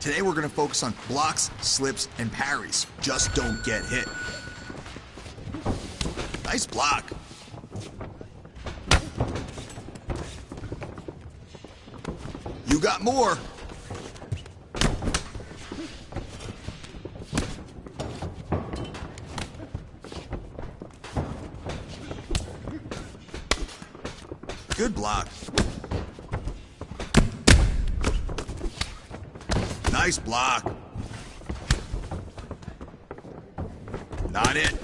Today we're going to focus on blocks, slips, and parries. Just don't get hit. Nice block. You got more. Good block. Nice block. Not it.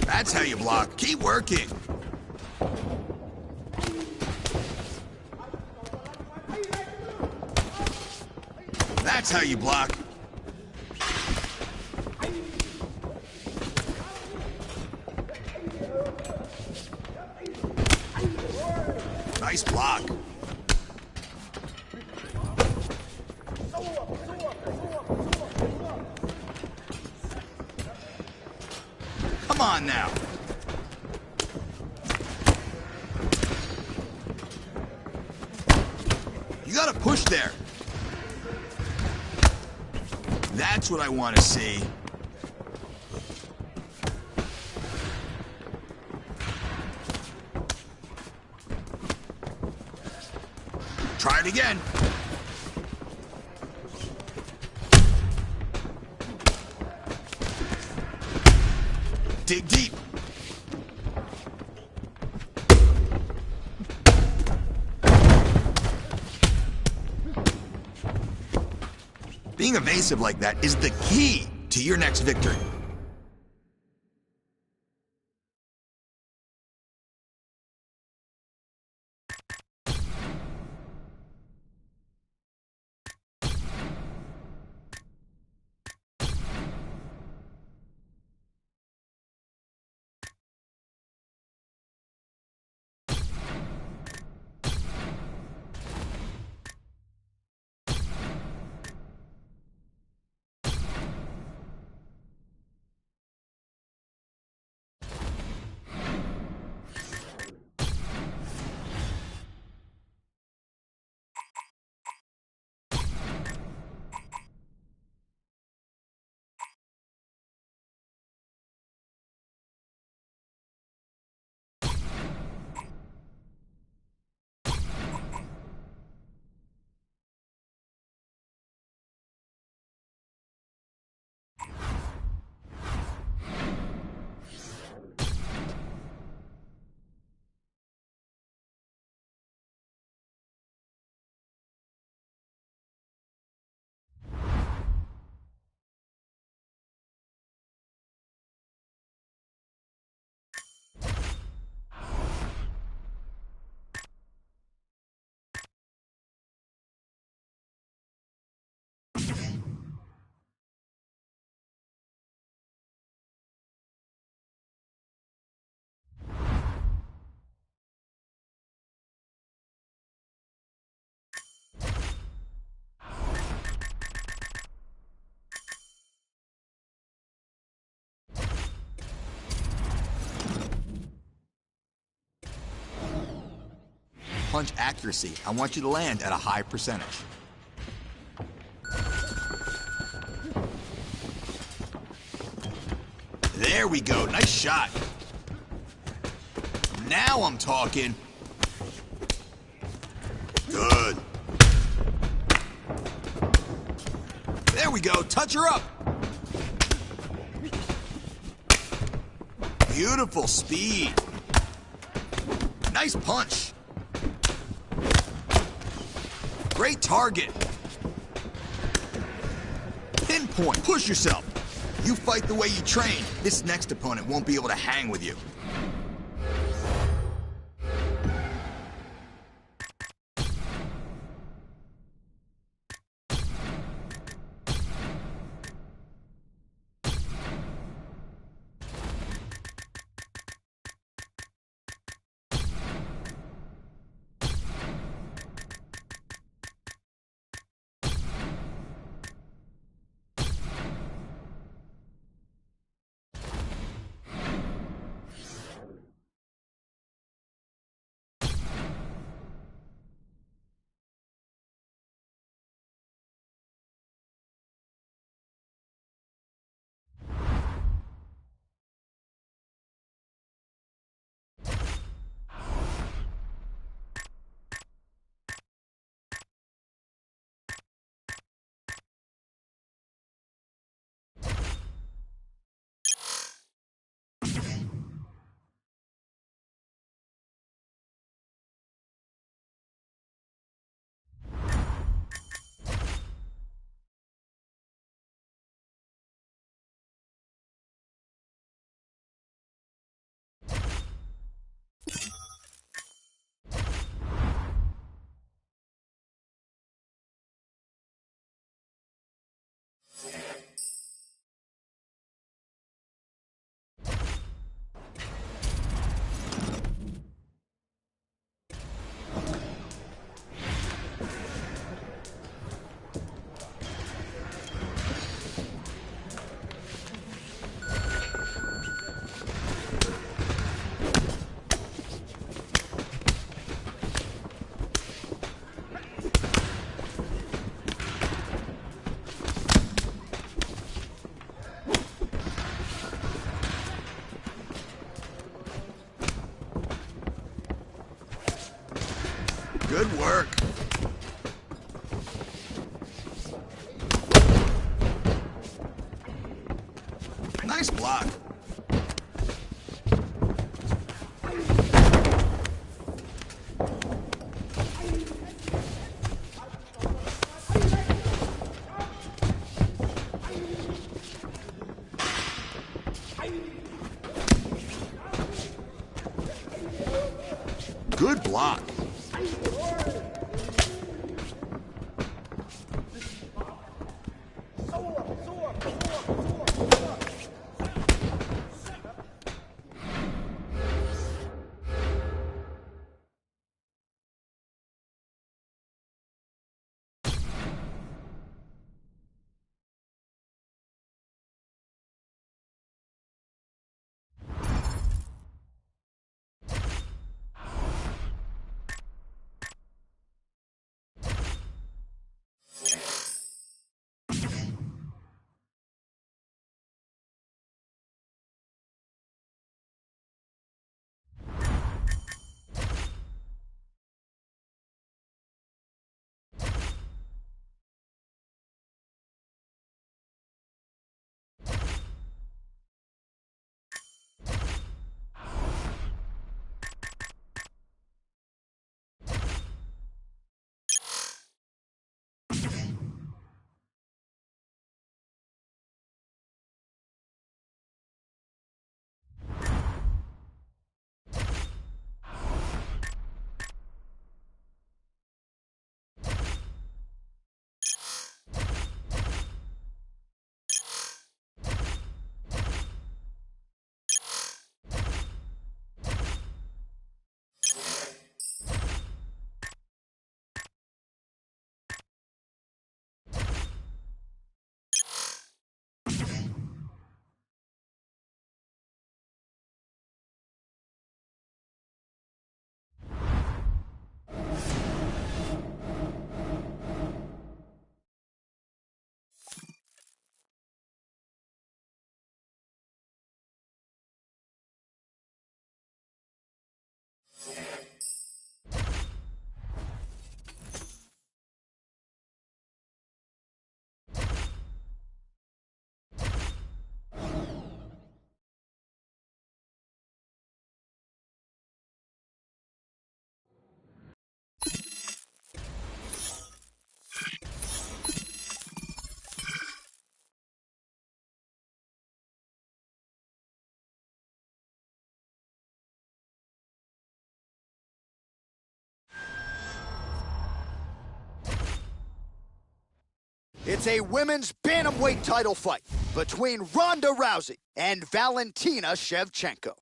That's how you block. Keep working. That's how you block. Nice block. Come on now. You gotta push there. That's what I want to see. Try it again. Dig deep. Being evasive like that is the key to your next victory. Punch accuracy. I want you to land at a high percentage. There we go. Nice shot. Now I'm talking. Good. There we go. Touch her up. Beautiful speed. Nice punch. Great target. Pinpoint. Push yourself. You fight the way you train. This next opponent won't be able to hang with you. Good work. Nice block. Good block. It's a women's bantamweight title fight between Ronda Rousey and Valentina Shevchenko.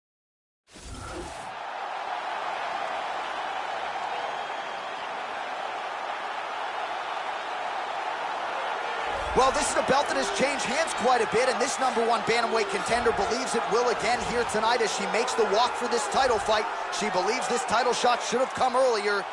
Well, this is a belt that has changed hands quite a bit, and this #1 bantamweight contender believes it will again here tonight as she makes the walk for this title fight. She believes this title shot should have come earlier.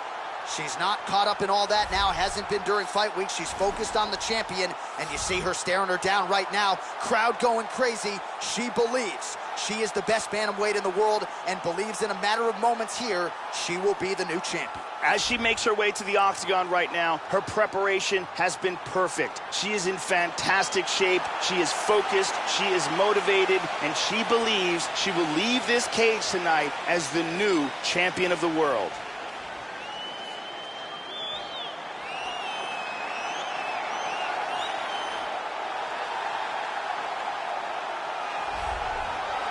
She's not caught up in all that now, hasn't been during fight week. She's focused on the champion, and you see her staring her down right now. Crowd going crazy. She believes she is the best bantamweight in the world and believes in a matter of moments here, she will be the new champion. As she makes her way to the octagon right now, her preparation has been perfect. She is in fantastic shape. She is focused. She is motivated, and she believes she will leave this cage tonight as the new champion of the world.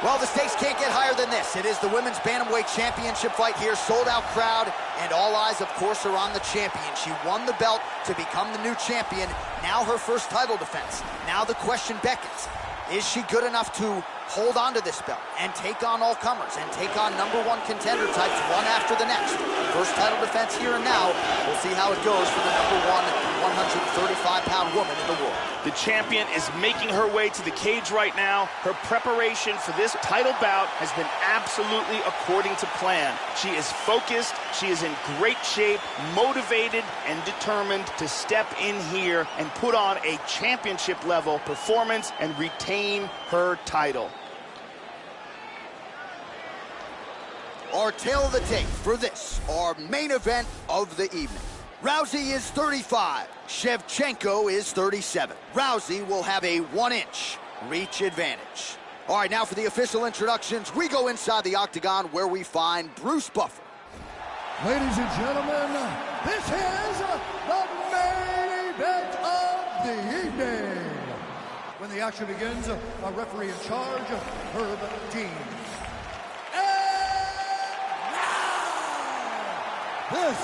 Well, the stakes can't get higher than this. It is the Women's Bantamweight Championship fight here, sold-out crowd, and all eyes, of course, are on the champion. She won the belt to become the new champion. Now her first title defense. Now the question beckons. Is she good enough to hold on to this belt and take on all comers and take on #1 contender types one after the next? First title defense here and now. We'll see how it goes for the #1 135-pound woman in the world. The champion is making her way to the cage right now. Her preparation for this title bout has been absolutely according to plan. She is focused, she is in great shape, motivated, and determined to step in here and put on a championship-level performance and retain her title. our tale of the tape for this, our main event of the evening. Rousey is 35, Shevchenko is 37. Rousey will have a 1-inch reach advantage. All right, now for the official introductions, we go inside the octagon where we find Bruce Buffer. Ladies and gentlemen, this is the main event of the evening. When the action begins, our referee in charge, Herb Dean. This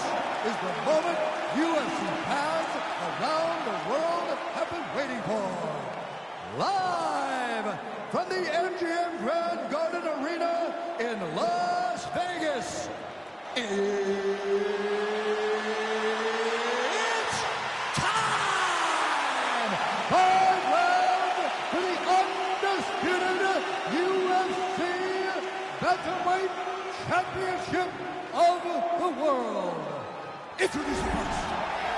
is the moment UFC fans around the world have been waiting for. Live from the MGM Grand Garden Arena in Las Vegas, it's time! Third round for the undisputed UFC Bantamweight Championship of the world. Introducing first,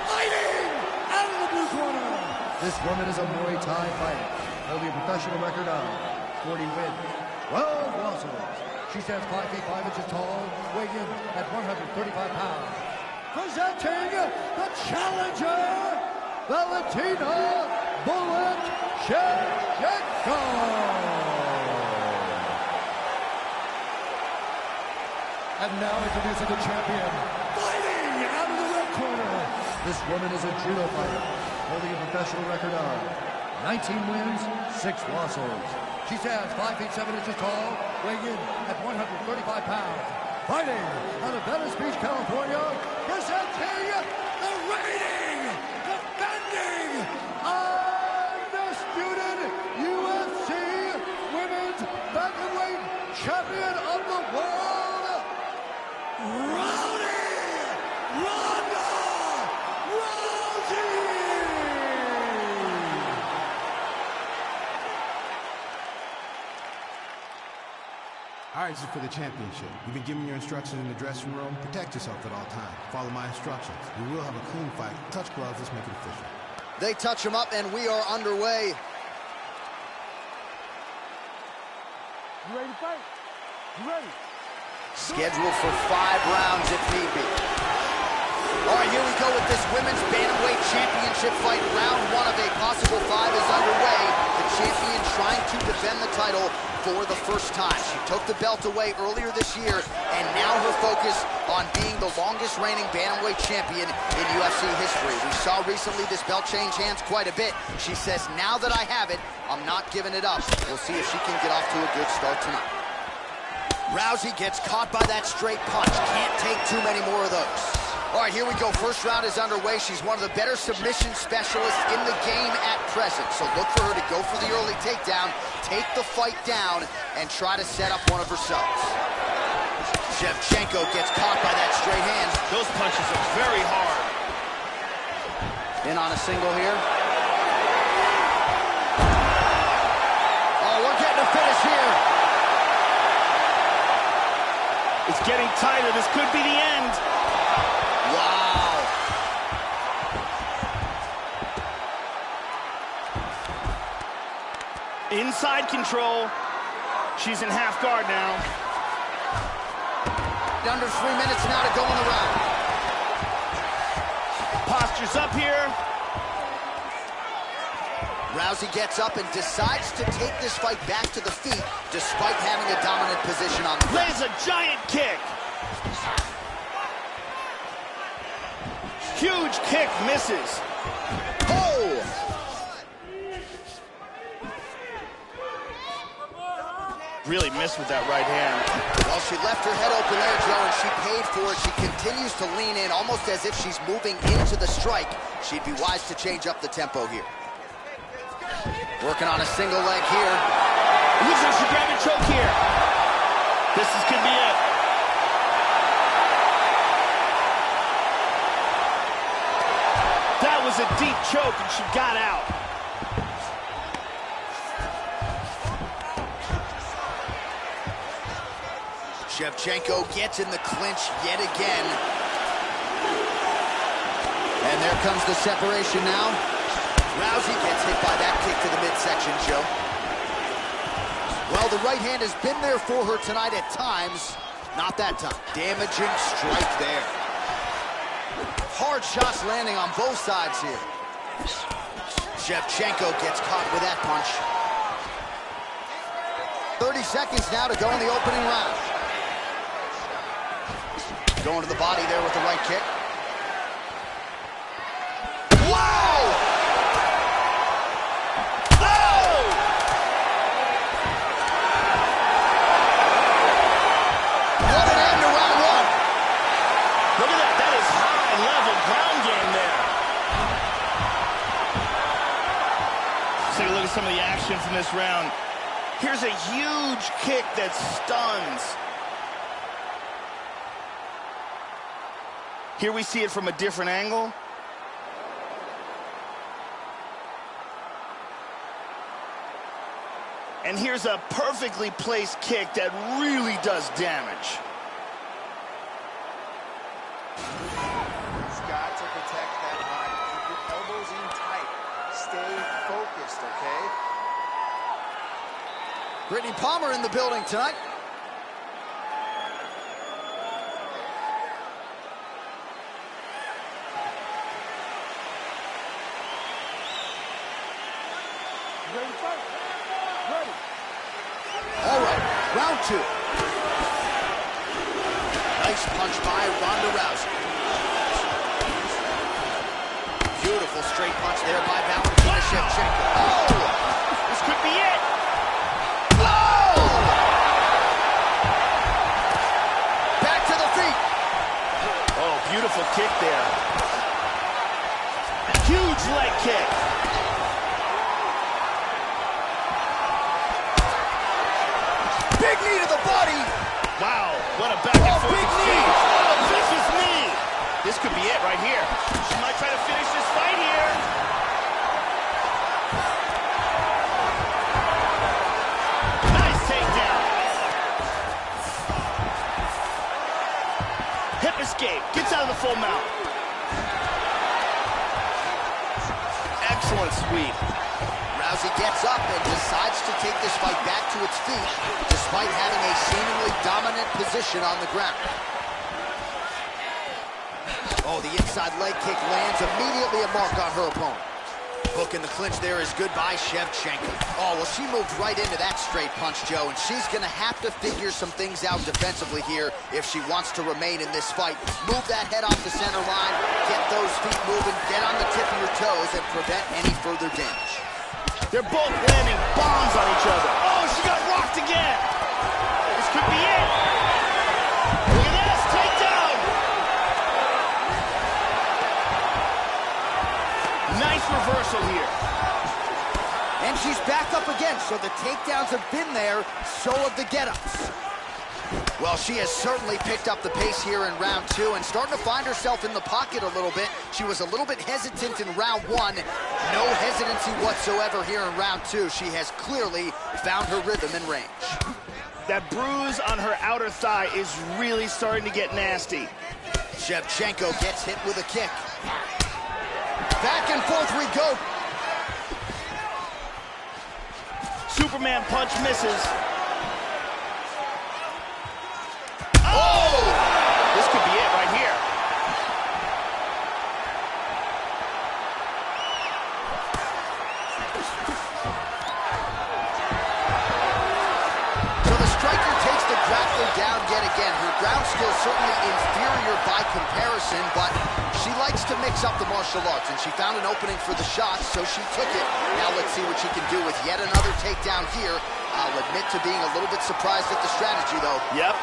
fighting out of the blue corner. This woman is a Muay Thai fighter, holding a professional record of 40 wins, 12 losses. She stands 5 feet 5 inches tall, weighing in at 135 pounds. Presenting the challenger, Valentina Bullet Shevchenko. And now introducing the champion, fighting out of the red corner. This woman is a judo fighter, holding a professional record of 19 wins, 6 losses. She stands 5 feet 7 inches tall, weighing in at 135 pounds. Fighting out of Venice Beach, California, presenting the reigning, defending, undisputed UFC Women's Bantamweight Champion of the World, Rowdy Rousey! All right, this is for the championship. You've been given your instructions in the dressing room. Protect yourself at all times. Follow my instructions. We will have a clean fight. Touch gloves. Let's make it official. They touch him up, and we are underway. You ready to fight? You ready? Scheduled for 5 rounds if need be. All right, here we go with this women's bantamweight championship fight. Round 1 of a possible 5 is underway. The champion trying to defend the title for the first time. She took the belt away earlier this year, and now her focus on being the longest reigning bantamweight champion in UFC history. We saw recently this belt change hands quite a bit. She says, now that I have it, I'm not giving it up. We'll see if she can get off to a good start tonight. Rousey gets caught by that straight punch. Can't take too many more of those. All right, here we go. First round is underway. She's one of the better submission specialists in the game at present. So look for her to go for the early takedown, take the fight down, and try to set up one of herself. Shevchenko gets caught by that straight hand. Those punches are very hard. In on a single here. Oh, we're getting a finish here. It's getting tighter. This could be the end. Wow. Inside control. She's in half guard now. Under 3 minutes now to go in the round. Posture's up here. Rousey gets up and decides to take this fight back to the feet despite having a dominant position on the ground. Lays a giant kick. Huge kick, misses. Oh! Really missed with that right hand. Well, she left her head open there, Joe, and she paid for it. She continues to lean in, almost as if she's moving into the strike. She'd be wise to change up the tempo here. Working on a single leg here. Looks like she grabbed a choke here. This could be it. That was a deep choke, and she got out. Shevchenko gets in the clinch yet again. And there comes the separation now. Rousey gets hit by that kick to the midsection, Joe. Well, the right hand has been there for her tonight at times, Not that time. Damaging strike there. Hard shots landing on both sides here. Shevchenko gets caught with that punch. 30 seconds now to go in the opening round. Going to the body there with the right kick. Wow! Oh! What an end to round one. Look at that. That is high-level ground game there. Let's take a look at some of the action from this round. Here's a huge kick that stuns. Here we see it from a different angle. And here's a perfectly placed kick that really does damage. You've got to protect that body. Keep your elbows in tight. Stay focused, okay? Brittany Palmer in the building tonight. Ready to fight? Ready. All right, round two. Nice punch by Ronda Rousey. Beautiful straight punch there by Valentina Shevchenko. Oh! This could be it. Oh! Back to the feet. Oh, beautiful kick there. Huge leg kick. Big knee to the body. Wow, what a back and forth big exchange. knee. Oh, vicious knee. This could be it right here. She might try to finish this fight here. Nice takedown. Hip escape. Gets out of the full mount. Excellent sweep. Rousey gets up and decides to take this fight back to its feet, despite having a seemingly dominant position on the ground. Oh, the inside leg kick lands immediately a mark on her opponent. Hook in the clinch there is good by Shevchenko. Oh, well, she moved right into that straight punch, Joe, and she's going to have to figure some things out defensively here if she wants to remain in this fight. Move that head off the center line, get those feet moving, get on the tip of your toes, and prevent any further damage. They're both landing bombs on each other. Oh, she got rocked again. This could be it. Look at this, takedown. Nice reversal here. And she's back up again, so the takedowns have been there, so have the get-ups. Well, she has certainly picked up the pace here in round two and starting to find herself in the pocket a little bit. She was a little bit hesitant in round one. No hesitancy whatsoever here in round two. She has clearly found her rhythm and range. That bruise on her outer thigh is really starting to get nasty. Shevchenko gets hit with a kick. Back and forth we go. Superman punch misses. Oh! This could be it right here. So the striker takes the grappler down yet again. Her ground skill certainly inferior by comparison, but she likes to mix up the martial arts, and she found an opening for the shots, so she took it. Now let's see what she can do with yet another takedown here. I'll admit to being a little bit surprised at the strategy, though. Yep.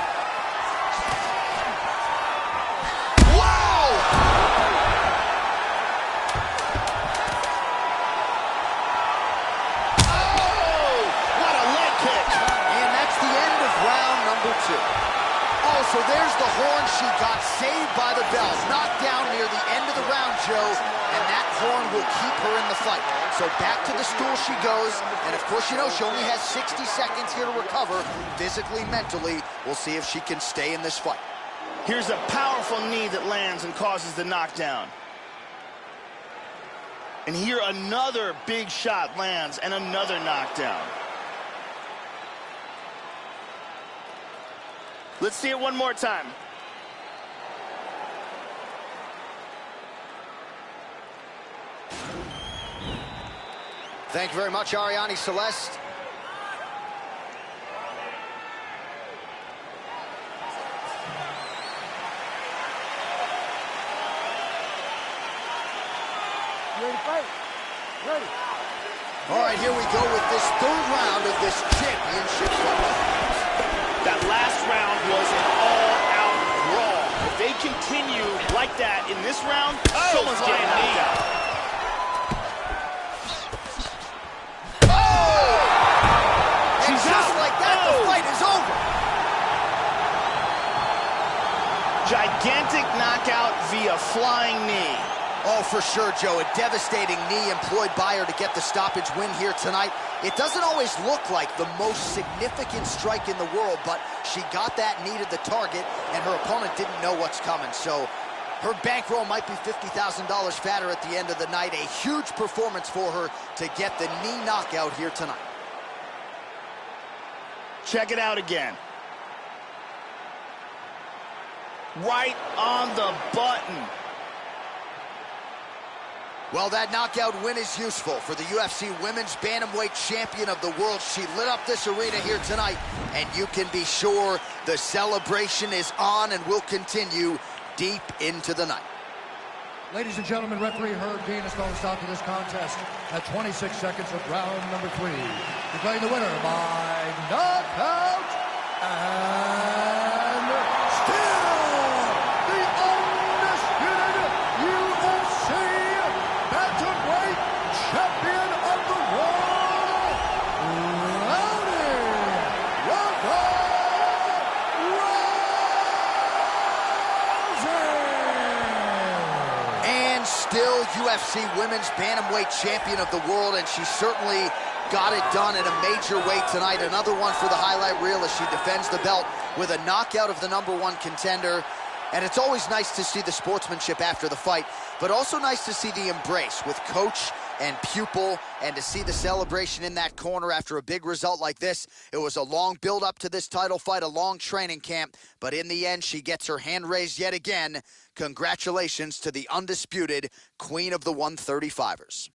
So there's the horn. She got saved by the bell. Knocked down near the end of the round, Joe, and that horn will keep her in the fight. So back to the stool she goes, and of course, you know, she only has 60 seconds here to recover, physically, mentally. We'll see if she can stay in this fight. Here's a powerful knee that lands and causes the knockdown. And here another big shot lands and another knockdown. Let's see it one more time. Thank you very much, Ariane Celeste. Ready to fight? Ready. All right, here we go with this third round of this championship fight. That last round was an all-out brawl. If they continue like that in this round, someone's getting knocked out. And just like that, the fight is over. Gigantic knockout via flying knee. Oh, for sure, Joe. A devastating knee employed by her to get the stoppage win here tonight. It doesn't always look like the most significant strike in the world, but she got that knee to the target, and her opponent didn't know what's coming. So her bankroll might be $50,000 fatter at the end of the night. A huge performance for her to get the knee knockout here tonight. Check it out again. Right on the button. Well, that knockout win is useful for the UFC Women's Bantamweight Champion of the World. She lit up this arena here tonight, and you can be sure the celebration is on and will continue deep into the night. Ladies and gentlemen, referee Herb Dean has called a stop to this contest at 26 seconds of round number 3. Declaring the winner by knockout and still the undisputed UFC Bantamweight Champion of the World, Rowdy And still UFC Women's Bantamweight Champion of the World, and she certainly got it done in a major way tonight. Another one for the highlight reel as she defends the belt with a knockout of the #1 contender. And it's always nice to see the sportsmanship after the fight, but also nice to see the embrace with coach and pupil, and to see the celebration in that corner after a big result like this. It was a long build up to this title fight, a long training camp, but in the end, she gets her hand raised yet again. Congratulations to the undisputed queen of the 135ers.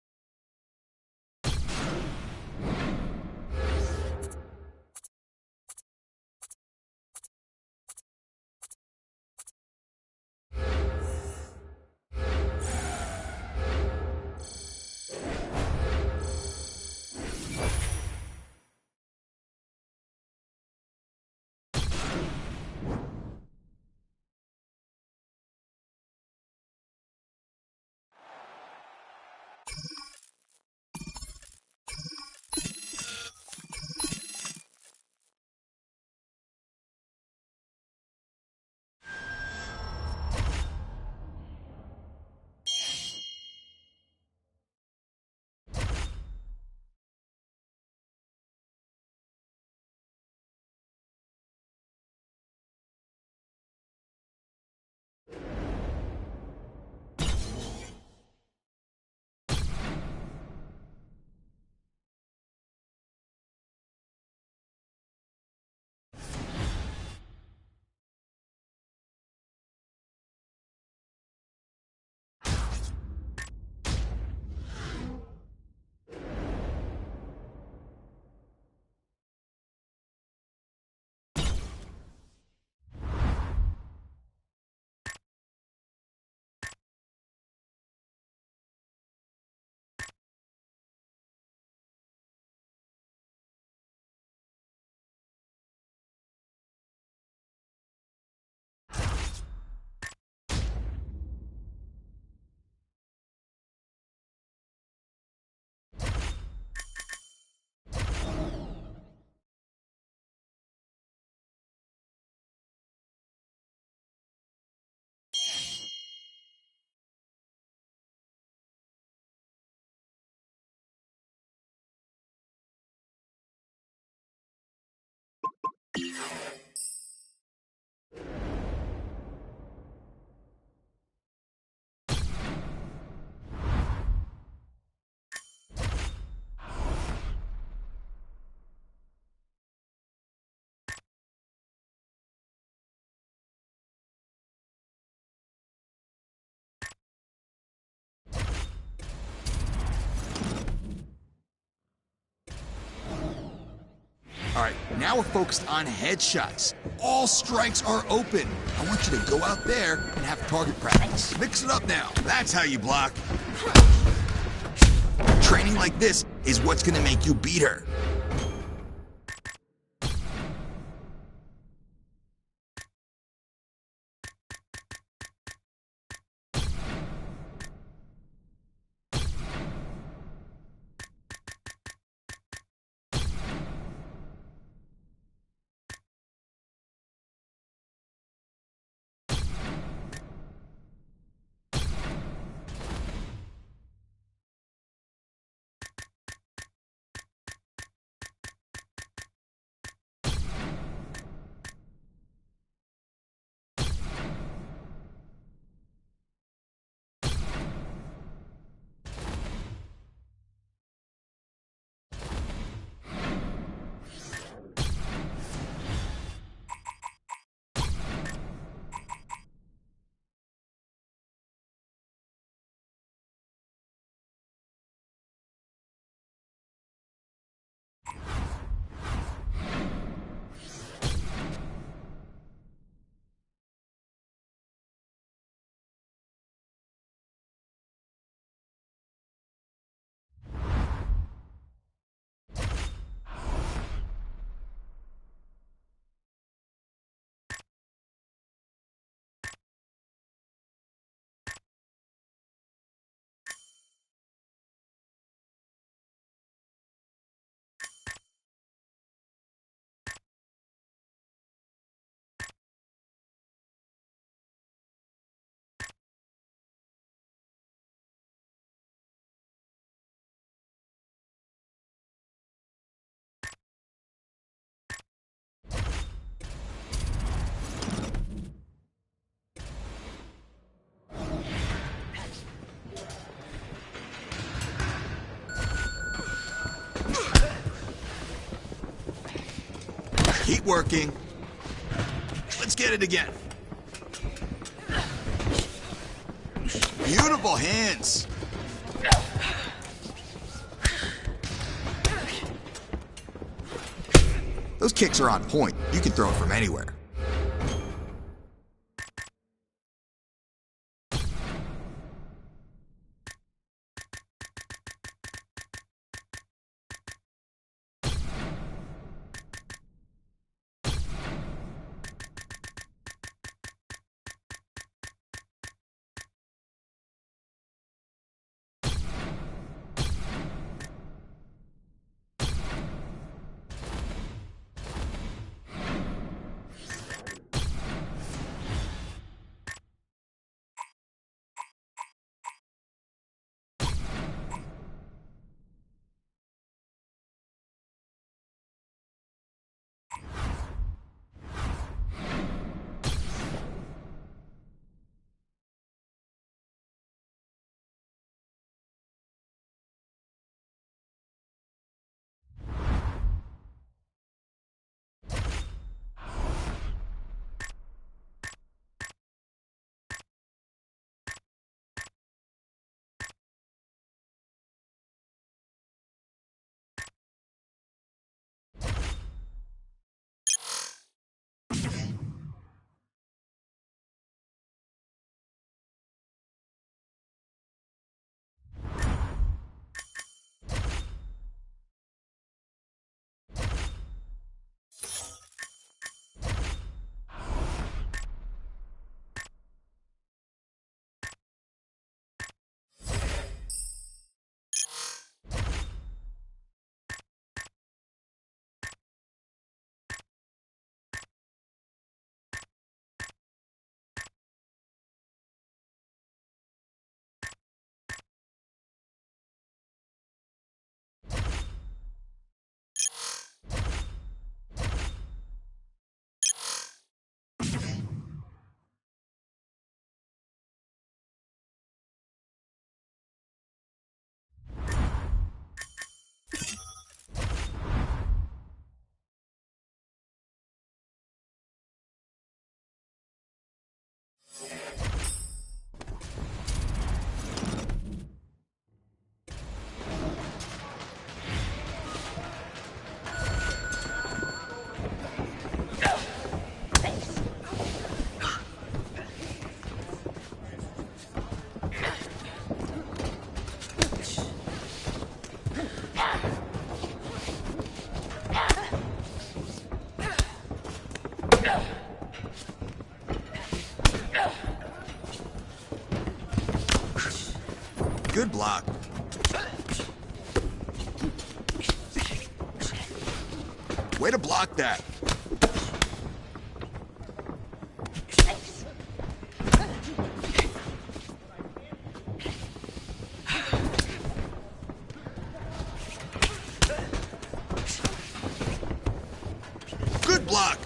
All right, now we're focused on headshots. All strikes are open. I want you to go out there and have target practice. Mix it up now. That's how you block. Training like this is what's gonna make you beat her. Keep working. Let's get it again. Beautiful hands. Those kicks are on point. You can throw it from anywhere. Good block. Way to block that. Good block.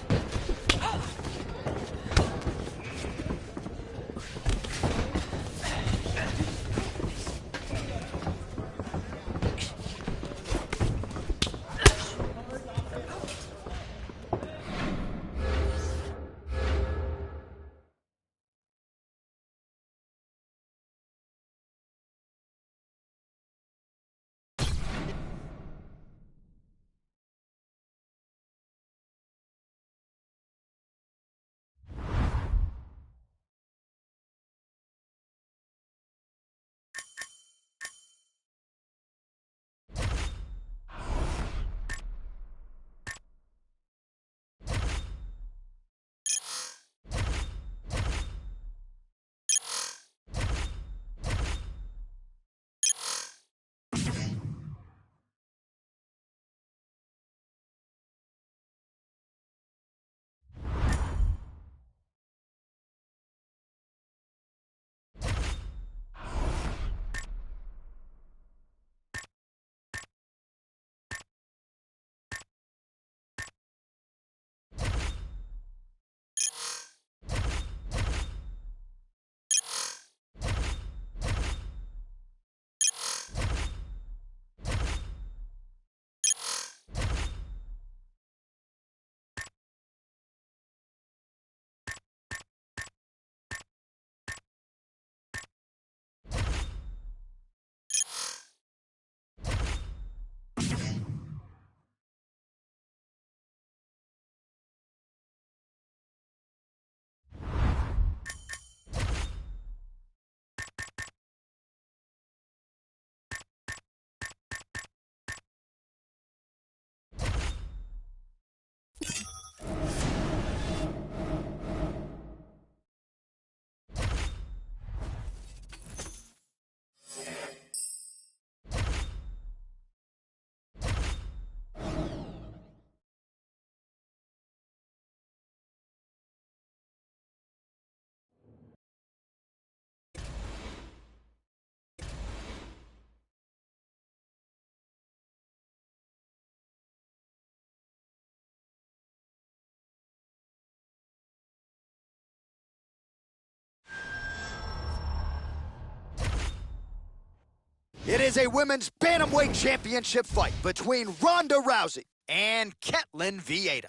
It is a women's bantamweight championship fight between Ronda Rousey and Ketlen Vieira.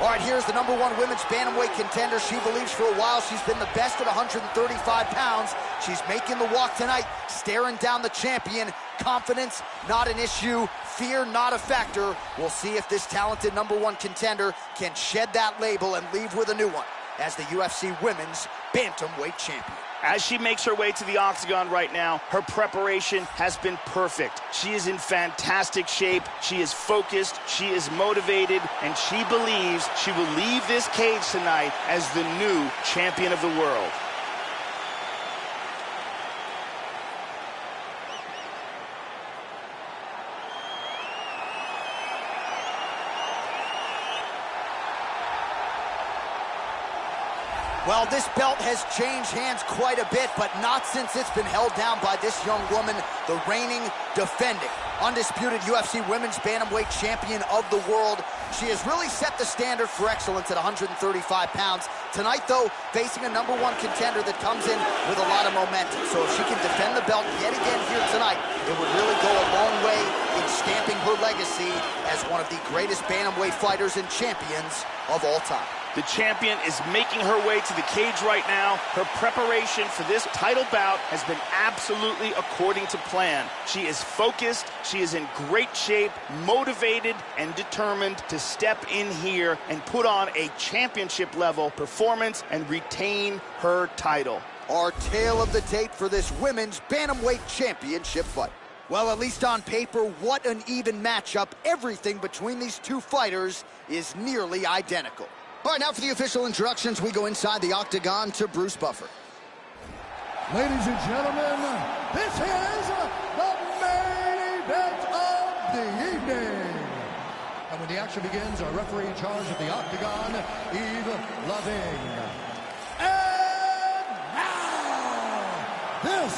All right, here's the #1 women's bantamweight contender. She believes for a while she's been the best at 135 pounds. She's making the walk tonight, staring down the champion. Confidence, not an issue. Fear, not a factor. We'll see if this talented #1 contender can shed that label and leave with a new one as the UFC Women's Bantamweight Champion. As she makes her way to the octagon right now, her preparation has been perfect. She is in fantastic shape, she is focused, she is motivated, and she believes she will leave this cage tonight as the new champion of the world. Well, this belt has changed hands quite a bit, but not since it's been held down by this young woman, the reigning, defending, undisputed UFC Women's Bantamweight Champion of the world. She has really set the standard for excellence at 135 pounds. Tonight, though, facing a #1 contender that comes in with a lot of momentum. So if she can defend the belt yet again here tonight, it would really go a long way in stamping her legacy as one of the greatest bantamweight fighters and champions of all time. The champion is making her way to the cage right now. Her preparation for this title bout has been absolutely according to plan. She is focused, she is in great shape, motivated, and determined to step in here and put on a championship-level performance and retain her title. Our tale of the tape for this Women's Bantamweight Championship fight. Well, at least on paper, what an even matchup. Everything between these two fighters is nearly identical. All right, now for the official introductions, we go inside the octagon to Bruce Buffer. Ladies and gentlemen, this is the main event of the evening. And when the action begins, our referee in charge of the octagon, Eve Loving. And now, this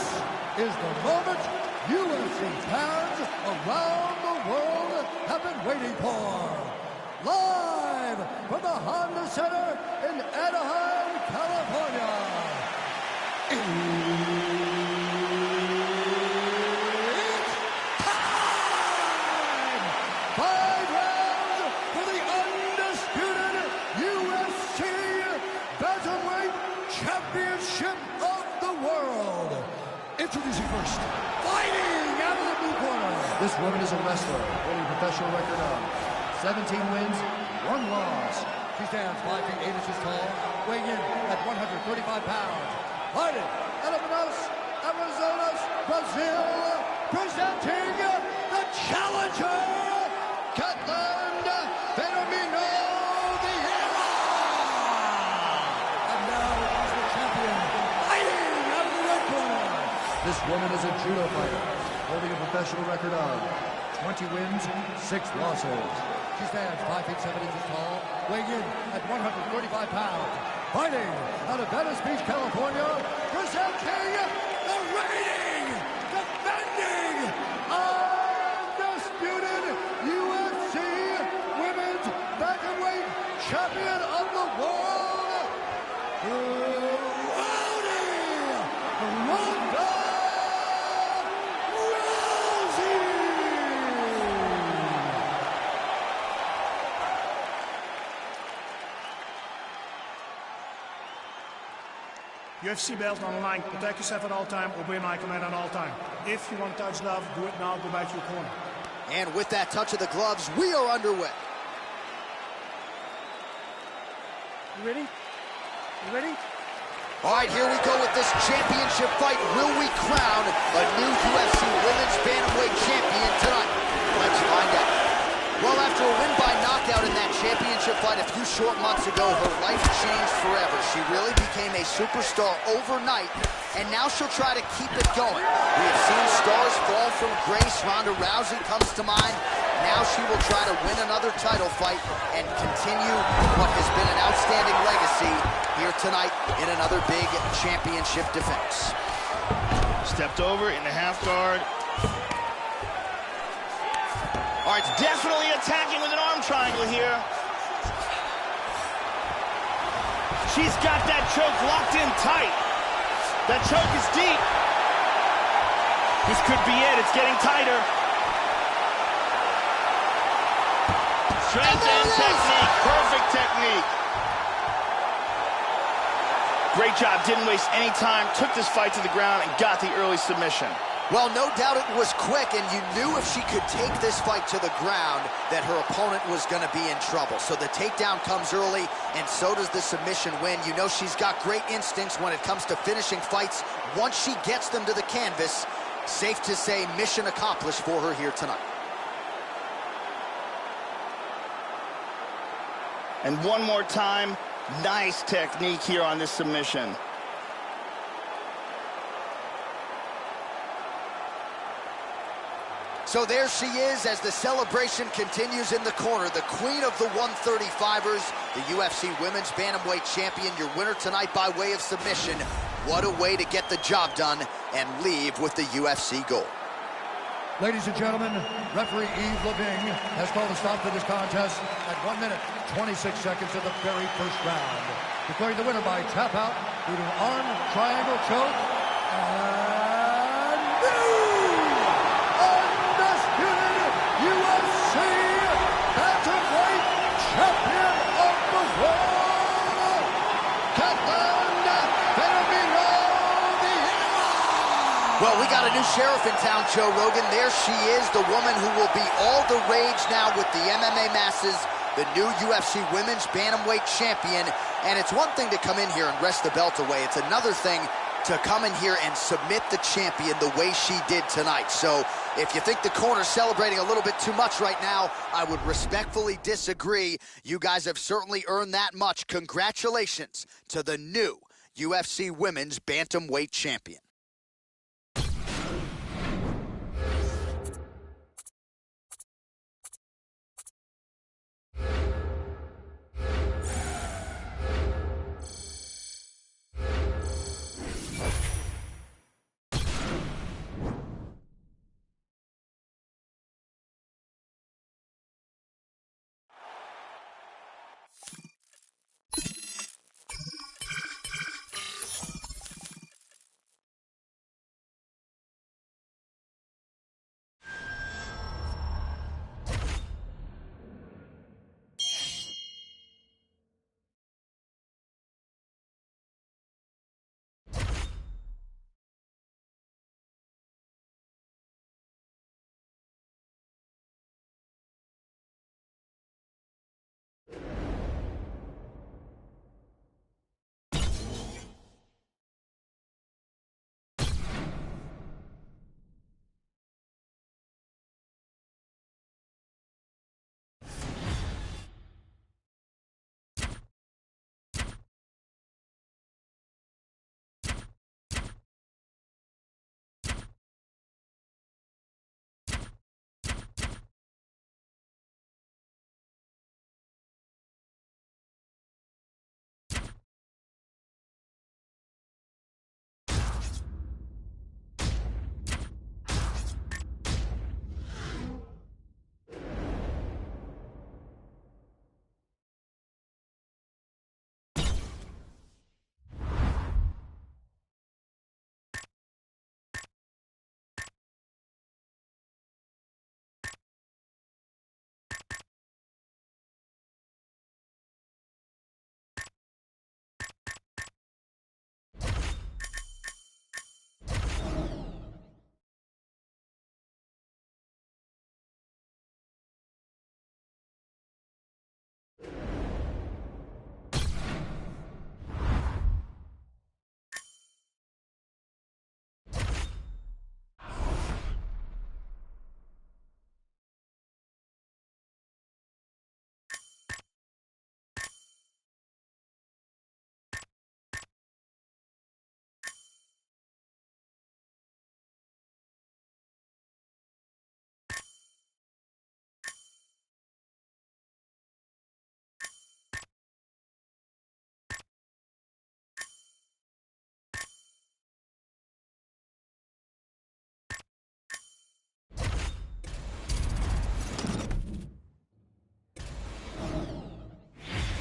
is the moment UFC fans around the world have been waiting for. Live from the Honda Center in Anaheim, California. It's time! 5 rounds for the undisputed UFC Bantamweight Championship of the world. Introducing first, fighting out of the blue corner. This woman is a wrestler, holding a professional record of 17 wins, 1 loss. She stands 5 feet 8 inches tall, weighing in at 135 pounds. Fighting out of Manaus, Arizona, Brazil, presenting the challenger, Katlyn Phenomenal Vieira. And now is the champion, fighting out of the red corner. This woman is a judo fighter, holding a professional record of 20 wins, 6 losses. She stands 5 feet 7 inches tall, weighing in at 135 pounds. Fighting out of Venice Beach, California, presenting the reigning, defending, undisputed UFC Women's Bantamweight Champion of the world, Rowdy UFC belt on the line. Protect yourself at all time. Obey my command at all time. If you want to touch love, do it now. Go back to your corner. And with that touch of the gloves, we are underway. You ready? You ready? All right, here we go with this championship fight. Will we crown a new UFC Women's Bantamweight Champion tonight? Let's find out. Well, after a win by knockout in that championship fight a few short months ago, her life changed forever. She really became a superstar overnight, and now she'll try to keep it going. We have seen stars fall from grace. Ronda Rousey comes to mind. Now she will try to win another title fight and continue what has been an outstanding legacy here tonight in another big championship defense. Stepped over in the half guard. All right, definitely attacking with an arm triangle here. She's got that choke locked in tight. That choke is deep. This could be it. It's getting tighter. Strength and technique. Perfect technique. Great job. Didn't waste any time. Took this fight to the ground and got the early submission. Well, no doubt it was quick, and you knew if she could take this fight to the ground that her opponent was going to be in trouble. So the takedown comes early, and so does the submission win. You know she's got great instincts when it comes to finishing fights. Once she gets them to the canvas, safe to say mission accomplished for her here tonight. And one more time, nice technique here on this submission. So there she is as the celebration continues in the corner. The queen of the 135ers, the UFC Women's Bantamweight Champion, your winner tonight by way of submission. What a way to get the job done and leave with the UFC gold. Ladies and gentlemen, referee Eve Loving has called a stop to this contest at 1 minute, 26 seconds of the very first round. Declaring the winner by tap out due to an arm triangle choke and undisputed UFC Bantamweight Champion of the world, Katlyn Phenomenal Vieira. Well, we got a new sheriff in town, Joe Rogan. There she is, the woman who will be all the rage now with the MMA masses, the new UFC Women's Bantamweight Champion. And it's one thing to come in here and wrest the belt away. It's another thing to come in here and submit the champion the way she did tonight. So if you think the corner's celebrating a little bit too much right now, I would respectfully disagree. You guys have certainly earned that much. Congratulations to the new UFC Women's Bantamweight Champion.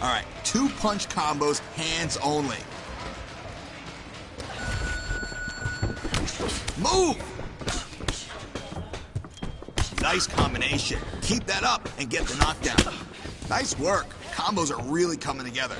All right, 2-punch combos, hands only. Move! Nice combination. Keep that up and get the knockdown. Nice work. Combos are really coming together.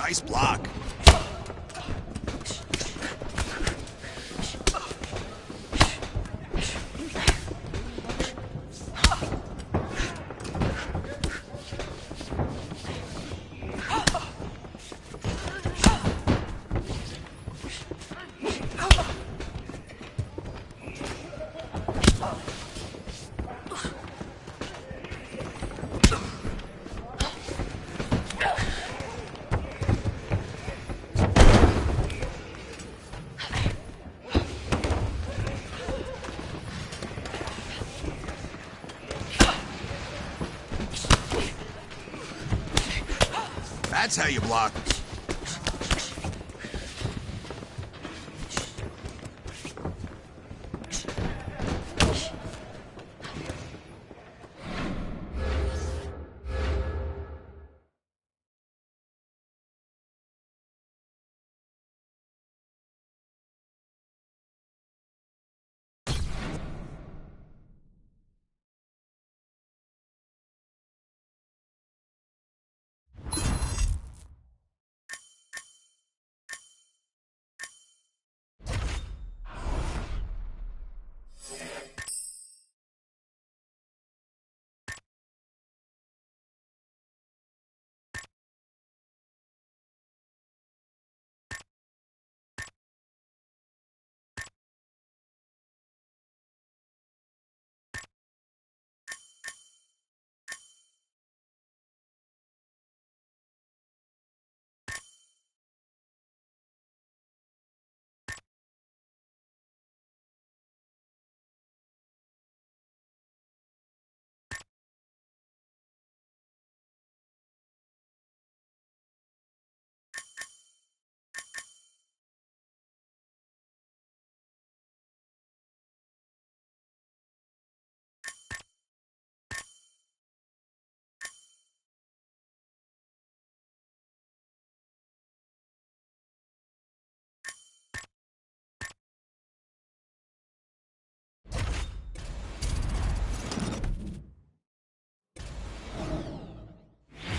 Nice block. That's how you block.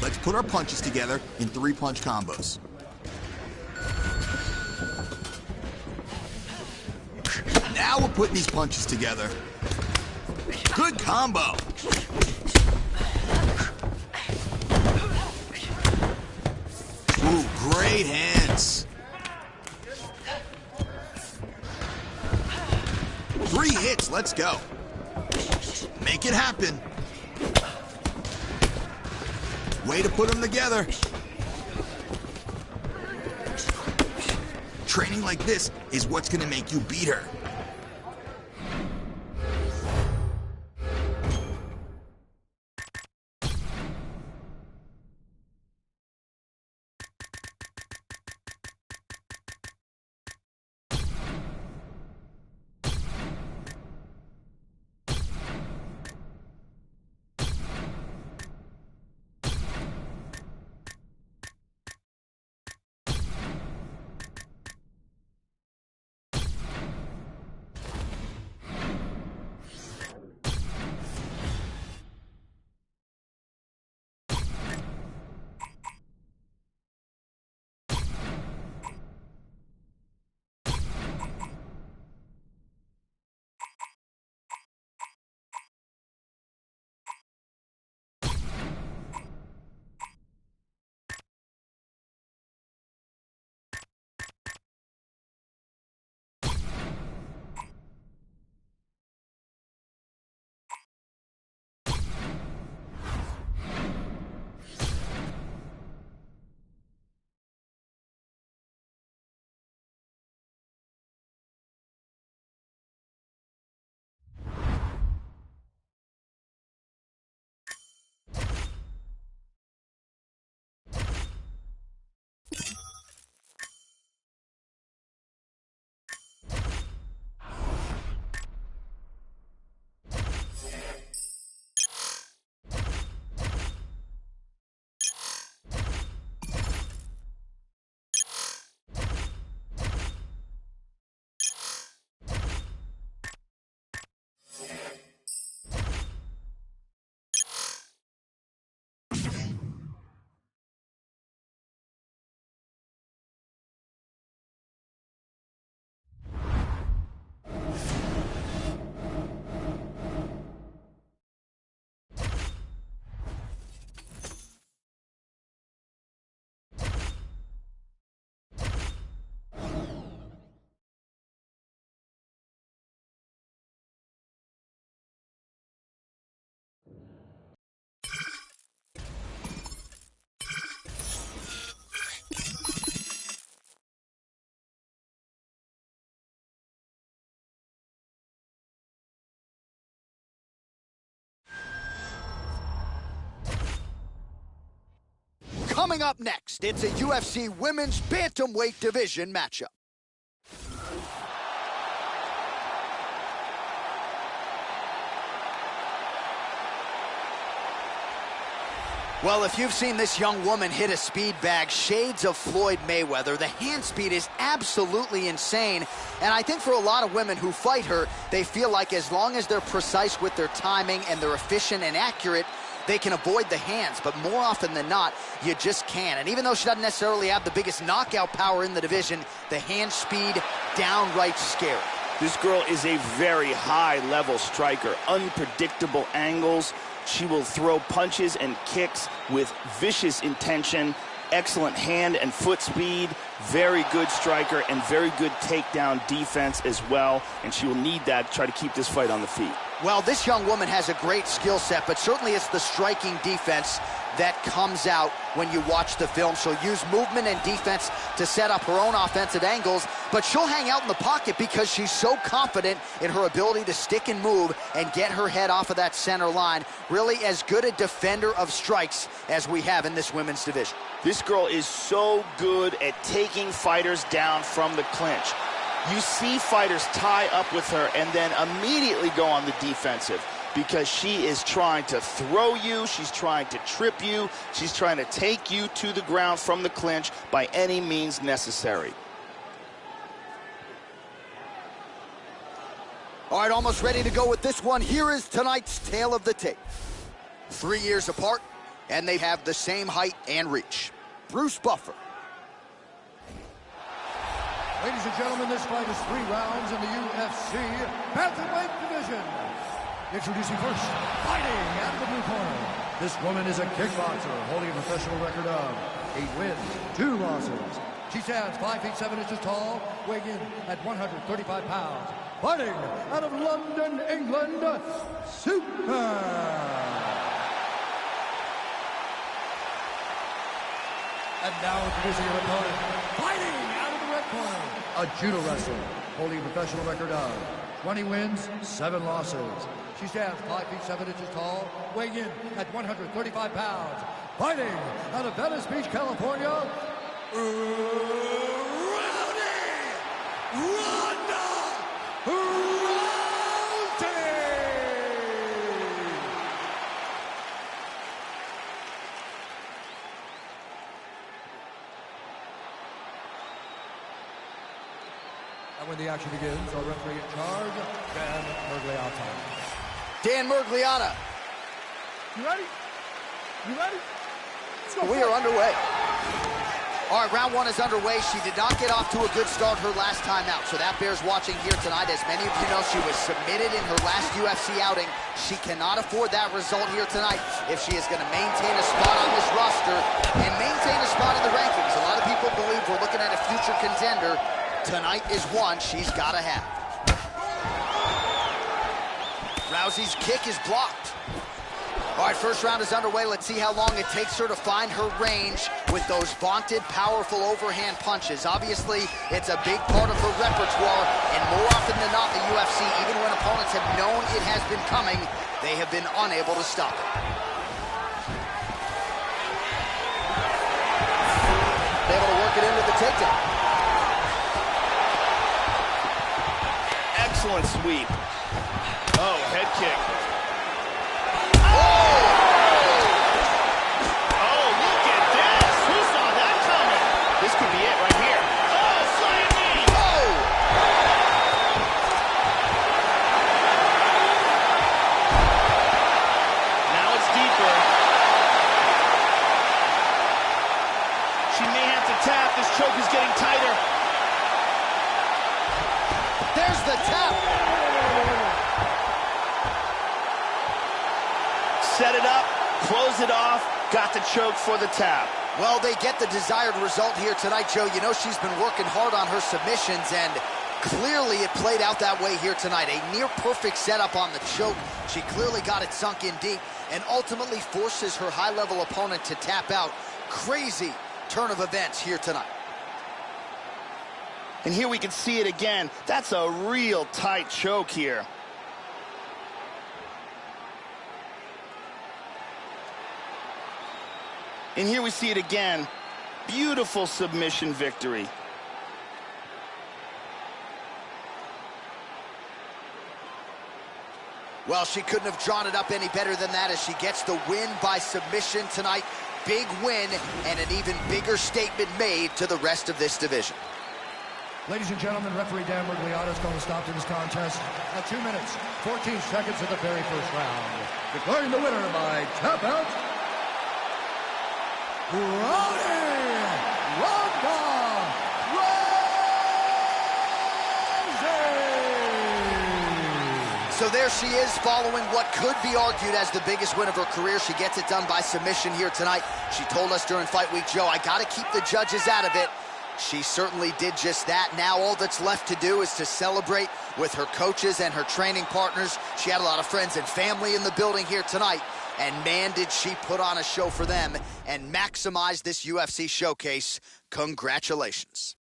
Let's put our punches together in 3-punch combos. Now we're putting these punches together. Good combo. Ooh, great hands. 3 hits, let's go. Make it happen. Way to put them together. Training like this is what's gonna make you beat her. Coming up next, it's a UFC Women's Bantamweight Division matchup. Well, if you've seen this young woman hit a speed bag, shades of Floyd Mayweather, the hand speed is absolutely insane. And I think for a lot of women who fight her, they feel like as long as they're precise with their timing and they're efficient and accurate, they can avoid the hands. But more often than not, you just can't. And even though she doesn't necessarily have the biggest knockout power in the division, the hand speed, downright scary. This girl is a very high-level striker, unpredictable angles. She will throw punches and kicks with vicious intention, excellent hand and foot speed, very good striker, and very good takedown defense as well. And she will need that to try to keep this fight on the feet. Well, this young woman has a great skill set, but certainly it's the striking defense that comes out when you watch the film. She'll use movement and defense to set up her own offensive angles, but she'll hang out in the pocket because she's so confident in her ability to stick and move and get her head off of that center line. Really as good a defender of strikes as we have in this women's division. This girl is so good at taking fighters down from the clinch. You see fighters tie up with her and then immediately go on the defensive because she is trying to throw you, she's trying to trip you, she's trying to take you to the ground from the clinch by any means necessary. All right, almost ready to go with this one. Here is tonight's tale of the tape. 3 years apart, and they have the same height and reach. Bruce Buffer. Ladies and gentlemen, this fight is 3 rounds in the UFC Bantamweight Division. Introducing first, fighting out of the blue corner. This woman is a kickboxer holding a professional record of 8 wins, 2 losses. She stands 5 feet 7 inches tall, weighing in at 135 pounds. Fighting out of London, England, Super. And now introducing her opponent, fighting out of the red corner, a judo wrestler holding a professional record of 20 wins, 7 losses. She stands 5 feet 7 inches tall, weighing in at 135 pounds. Fighting out of Venice Beach, California, Rowdy! Ronda Rowdy! And when the action begins, our referee in charge, Dan Mergliata. Dan Mergliata. You ready? You ready? We are underway. All right, round 1 is underway. She did not get off to a good start her last time out, so that bears watching here tonight. As many of you know, she was submitted in her last UFC outing. She cannot afford that result here tonight if she is going to maintain a spot on this roster and maintain a spot in the rankings. A lot of people believe we're looking at a future contender. Tonight is one she's got to have. Rousey's kick is blocked. All right, first round is underway. Let's see how long it takes her to find her range with those vaunted, powerful overhand punches. Obviously, it's a big part of her repertoire, and more often than not, the UFC, even when opponents have known it has been coming, they have been unable to stop it. Able to work it into the takedown. Excellent sweep. Oh, head kick. Oh, look at this. Who saw that coming? This could be it right here. Oh, flying knee. Oh! Now it's deeper. She may have to tap. This choke is getting tighter. There's the tap. Set it up, close it off, got the choke for the tap. Well, they get the desired result here tonight, Joe. You know she's been working hard on her submissions, and clearly it played out that way here tonight. A near-perfect setup on the choke. She clearly got it sunk in deep and ultimately forces her high-level opponent to tap out. Crazy turn of events here tonight. And here we can see it again. That's a real tight choke here. And here we see it again. Beautiful submission victory. Well, she couldn't have drawn it up any better than that as she gets the win by submission tonight. Big win and an even bigger statement made to the rest of this division. Ladies and gentlemen, referee Dan Mergliata is going to stop to this contest at 2 minutes, 14 seconds of the very first round. Declaring the winner by tap out, Rowdy Rousey! So there she is, following what could be argued as the biggest win of her career. She gets it done by submission here tonight. She told us during Fight Week, Joe, I got to keep the judges out of it. She certainly did just that. Now all that's left to do is to celebrate with her coaches and her training partners. She had a lot of friends and family in the building here tonight. And man, did she put on a show for them and maximize this UFC showcase. Congratulations.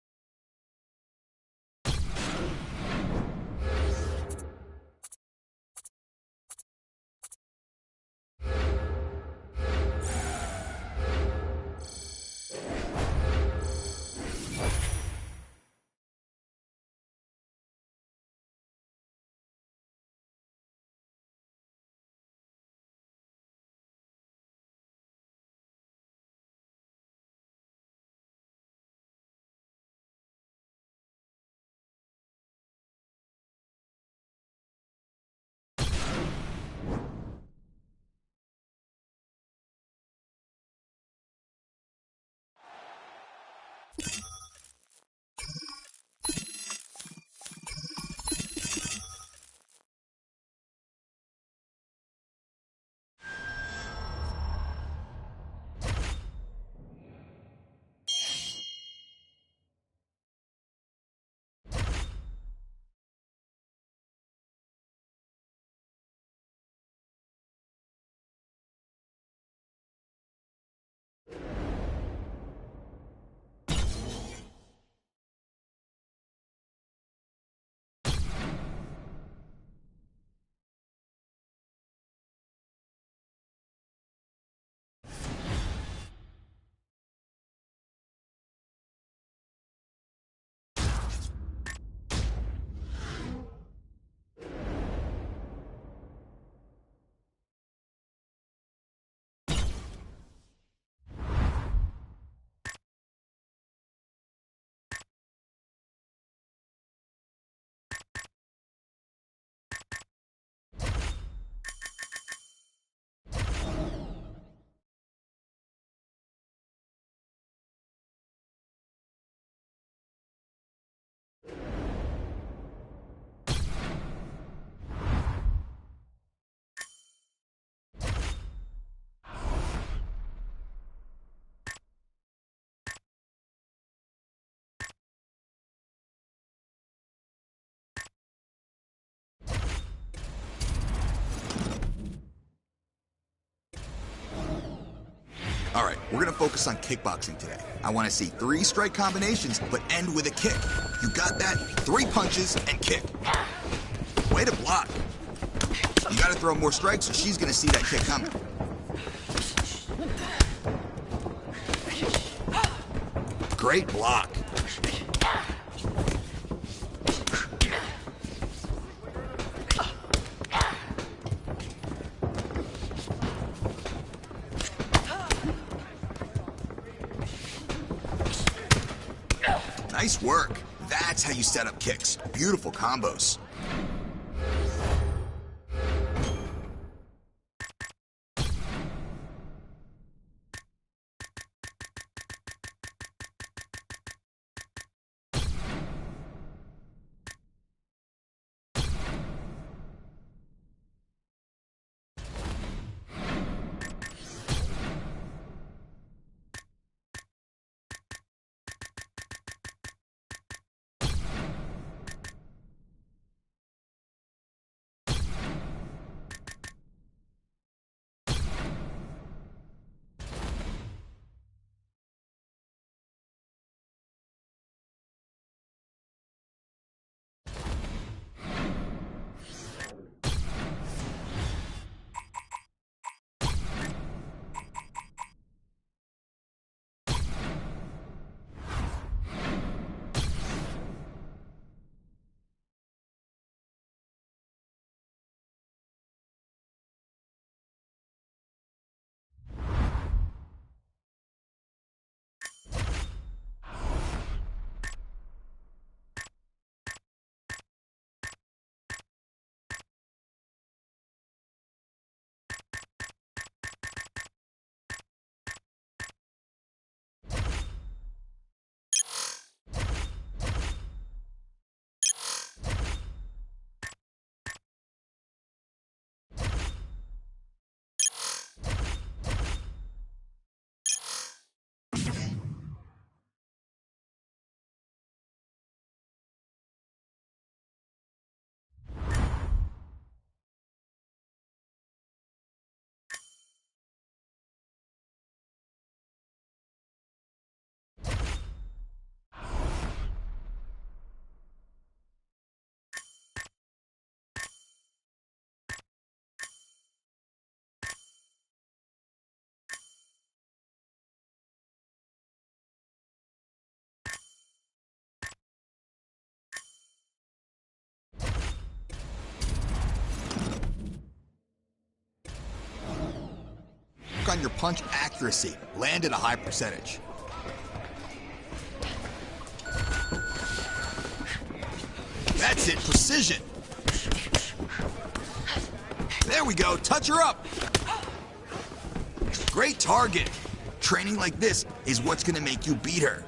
All right, we're gonna focus on kickboxing today. I wanna see 3 strike combinations, but end with a kick. You got that? 3 punches and kick. Way to block. You gotta throw more strikes or she's gonna see that kick coming. Great block. Nice work. That's how you set up kicks. Beautiful combos. work on your punch accuracy. Land at a high percentage. That's it, precision. There we go, touch her up. Great target. Training like this is what's gonna make you beat her.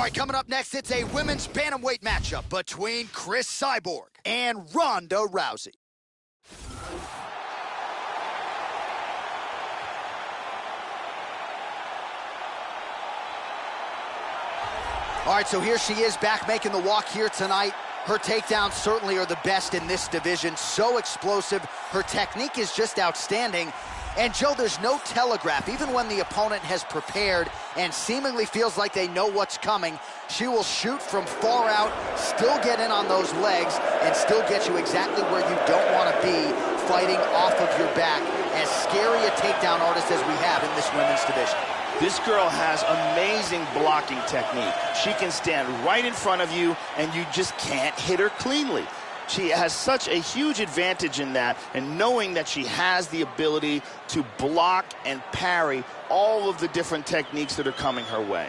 right, coming up next, it's a women's bantamweight matchup between Cris Cyborg and Ronda Rousey. All right, so here she is back making the walk here tonight. Her takedowns certainly are the best in this division. So explosive. Her technique is just outstanding. And, Joe, there's no telegraph. Even when the opponent has prepared and seemingly feels like they know what's coming, she will shoot from far out, still get in on those legs, and still get you exactly where you don't want to be fighting off of your back. As scary a takedown artist as we have in this women's division. This girl has amazing blocking technique. She can stand right in front of you, and you just can't hit her cleanly. She has such a huge advantage in that, and knowing that she has the ability to block and parry all of the different techniques that are coming her way.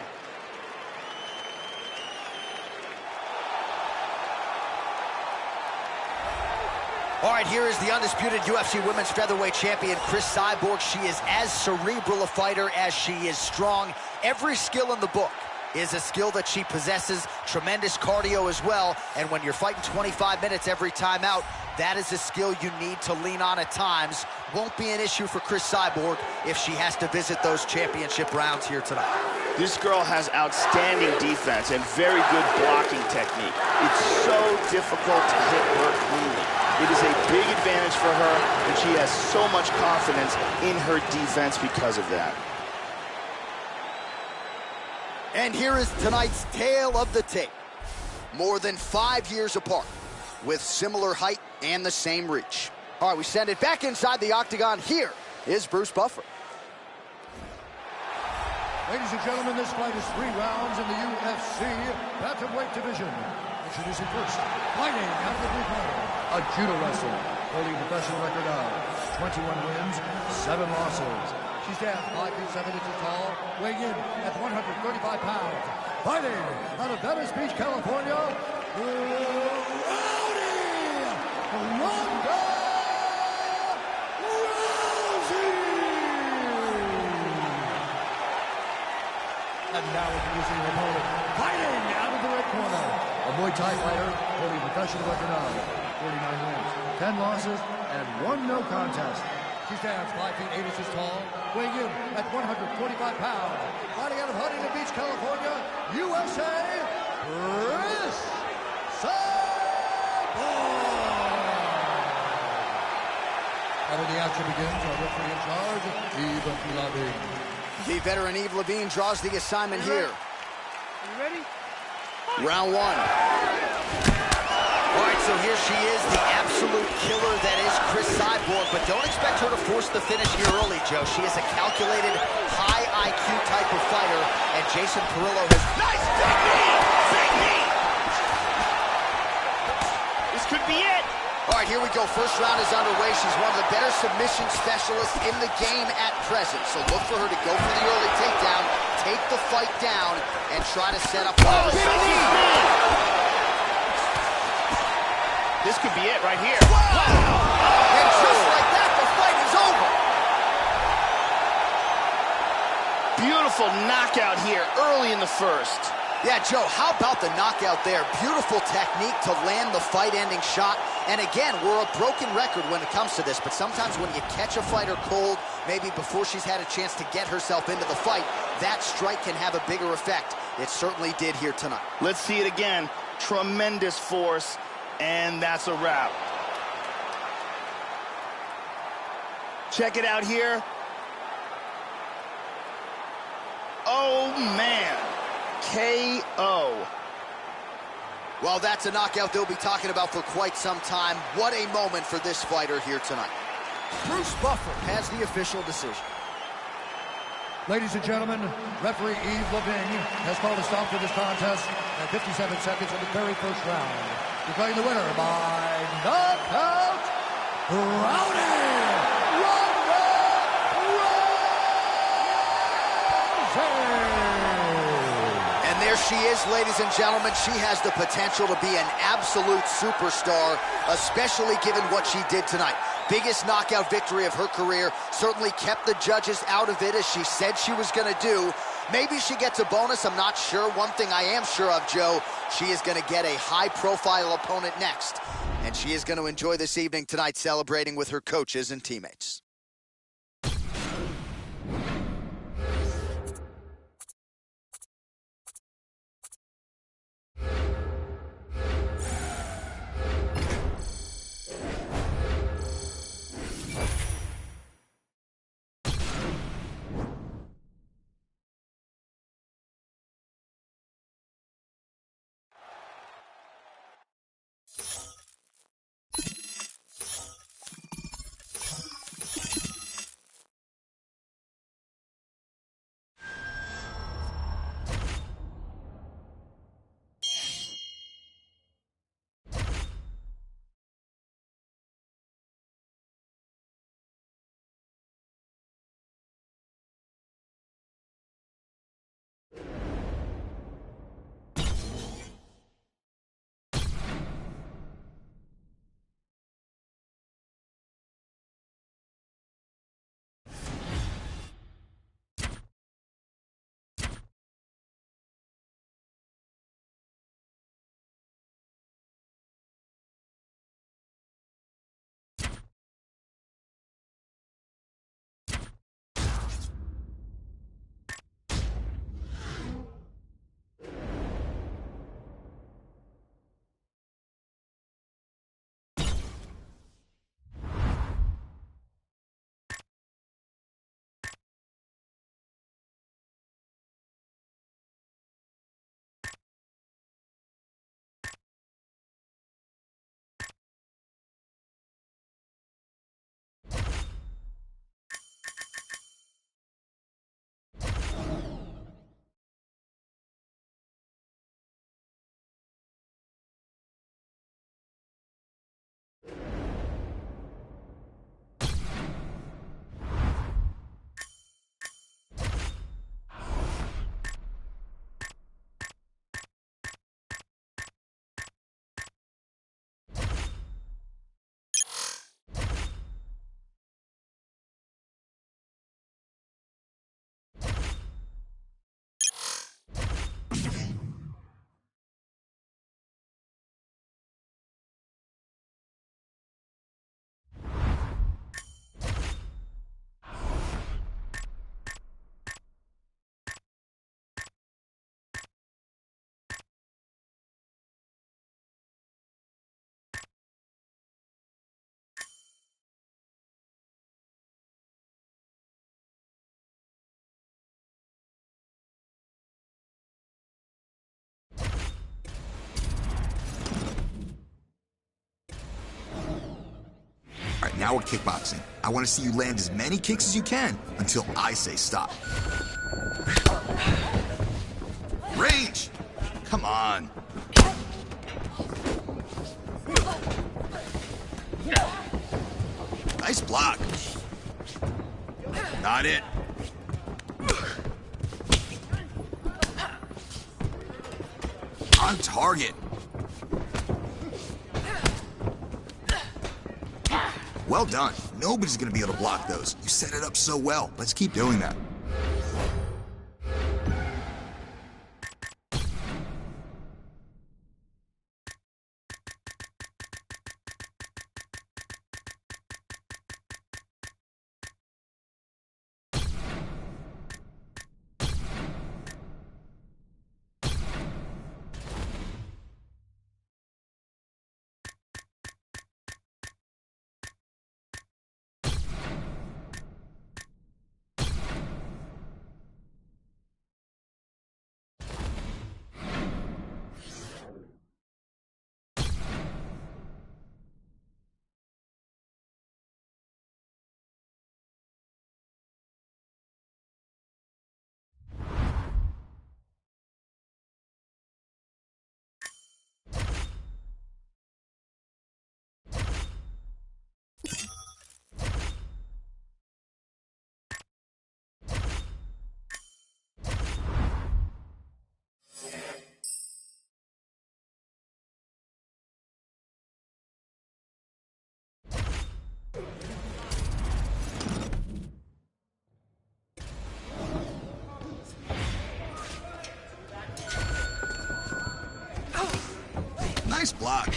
All right, here is the undisputed UFC Women's Featherweight Champion, Cris Cyborg. She is as cerebral a fighter as she is strong. Every skill in the book is a skill that she possesses. Tremendous cardio as well. And when you're fighting 25 minutes every time out, that is a skill you need to lean on at times. Won't be an issue for Cris Cyborg if she has to visit those championship rounds here tonight. This girl has outstanding defense and very good blocking technique. It's so difficult to hit her cleanly. It is a big advantage for her, and she has so much confidence in her defense because of that. And here is tonight's tale of the tape. More than 5 years apart, with similar height and the same reach. All right, we send it back inside the octagon. Here is Bruce Buffer. Ladies and gentlemen, this fight is 3 rounds in the UFC bantamweight division. Introducing first, fighting out of the blue corner, a judo wrestler, holding a professional record of 21 wins, 7 losses. She stands 5 feet 7 inches tall, weighing in at 135 pounds. Fighting out of Venice Beach, California, Rowdy! Ronda Rousey! And now introducing her opponent, fighting out of the red corner, a Muay Thai fighter holding a professional record of 49 wins, 10 losses, and 1 no contest. She stands 5 feet 8 inches tall, weighing in at 145 pounds. Fighting out of Huntington Beach, California, USA, Cris Cyborg! And when the action begins, our referee in charge, Eve Levine. The veteran Eve Levine draws the assignment here. You ready? Round 1. All right, so here she is, the absolute killer that is Cris Cyborg, but don't expect her to force the finish here early, Joe. She is a calculated, high IQ type of fighter, and Jason Perillo has... Nice technique! Technique! This could be it. All right, here we go. First round is underway. She's one of the better submission specialists in the game at present, so look for her to go for the early takedown, take the fight down, and try to set up one of the... This could be it right here. Wow! And just like that, the fight is over. Beautiful knockout here early in the first. Yeah, Joe, how about the knockout there? Beautiful technique to land the fight-ending shot. And again, we're a broken record when it comes to this, but sometimes when you catch a fighter cold, maybe before she's had a chance to get herself into the fight, that strike can have a bigger effect. It certainly did here tonight. Let's see it again. Tremendous force, and that's a wrap. Check it out here. Oh, man. KO. Well, that's a knockout they'll be talking about for quite some time. What a moment for this fighter here tonight. Bruce Buffer has the official decision. Ladies and gentlemen, referee Eve Levine has called a stop to this contest at 57 seconds of the very first round. Declaring the winner by knockout, Rowdy! Ronda Rousey! And there she is, ladies and gentlemen. She has the potential to be an absolute superstar, especially given what she did tonight. Biggest knockout victory of her career, certainly kept the judges out of it as she said she was going to do. Maybe she gets a bonus, I'm not sure. One thing I am sure of, Joe, she is going to get a high-profile opponent next. And she is going to enjoy this evening tonight celebrating with her coaches and teammates. All right, now we're kickboxing. I want to see you land as many kicks as you can until I say stop. Range! Come on. Nice block. Not it. On target. Well done. Nobody's gonna be able to block those. You set it up so well. Let's keep doing that. block.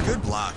Good block.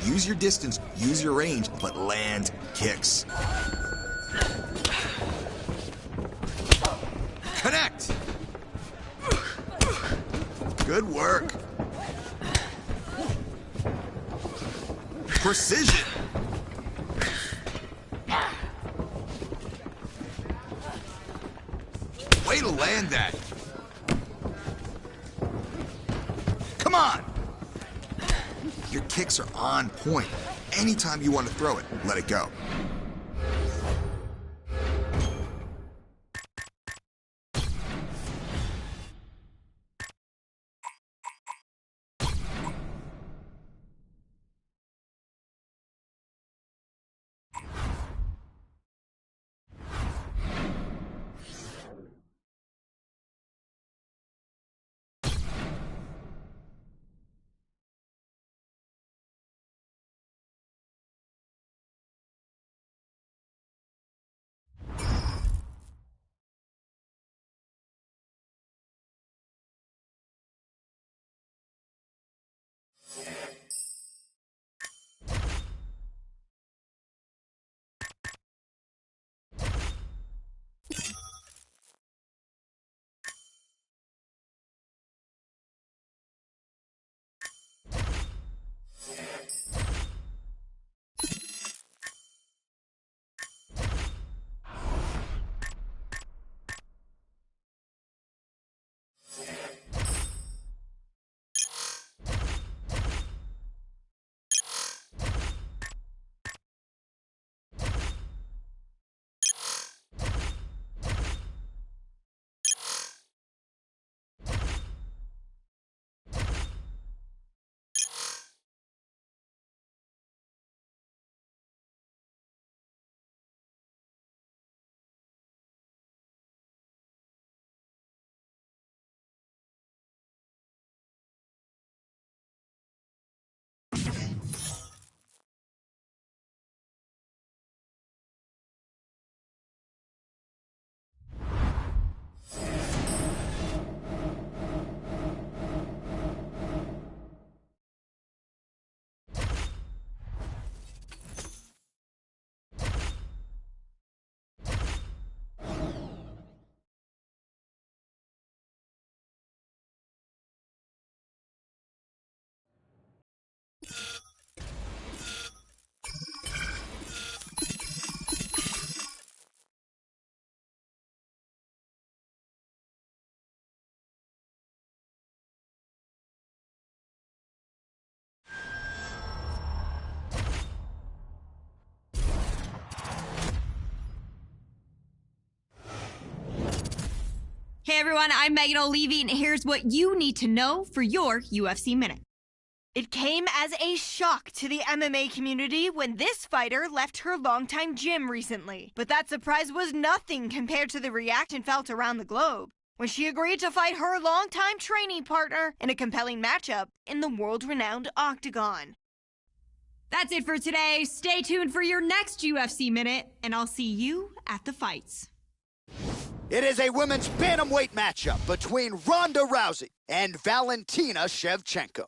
Use your distance, use your range, but land kicks. Connect! Good work. Precision. Way to land that. Come on. Your kicks are on point. Anytime you want to throw it, let it go. Hey everyone, I'm Megan O'Leary, and here's what you need to know for your UFC Minute. It came as a shock to the MMA community when this fighter left her longtime gym recently. But that surprise was nothing compared to the reaction felt around the globe when she agreed to fight her longtime training partner in a compelling matchup in the world-renowned Octagon. That's it for today. Stay tuned for your next UFC Minute, and I'll see you at the fights. It is a women's bantamweight matchup between Ronda Rousey and Valentina Shevchenko.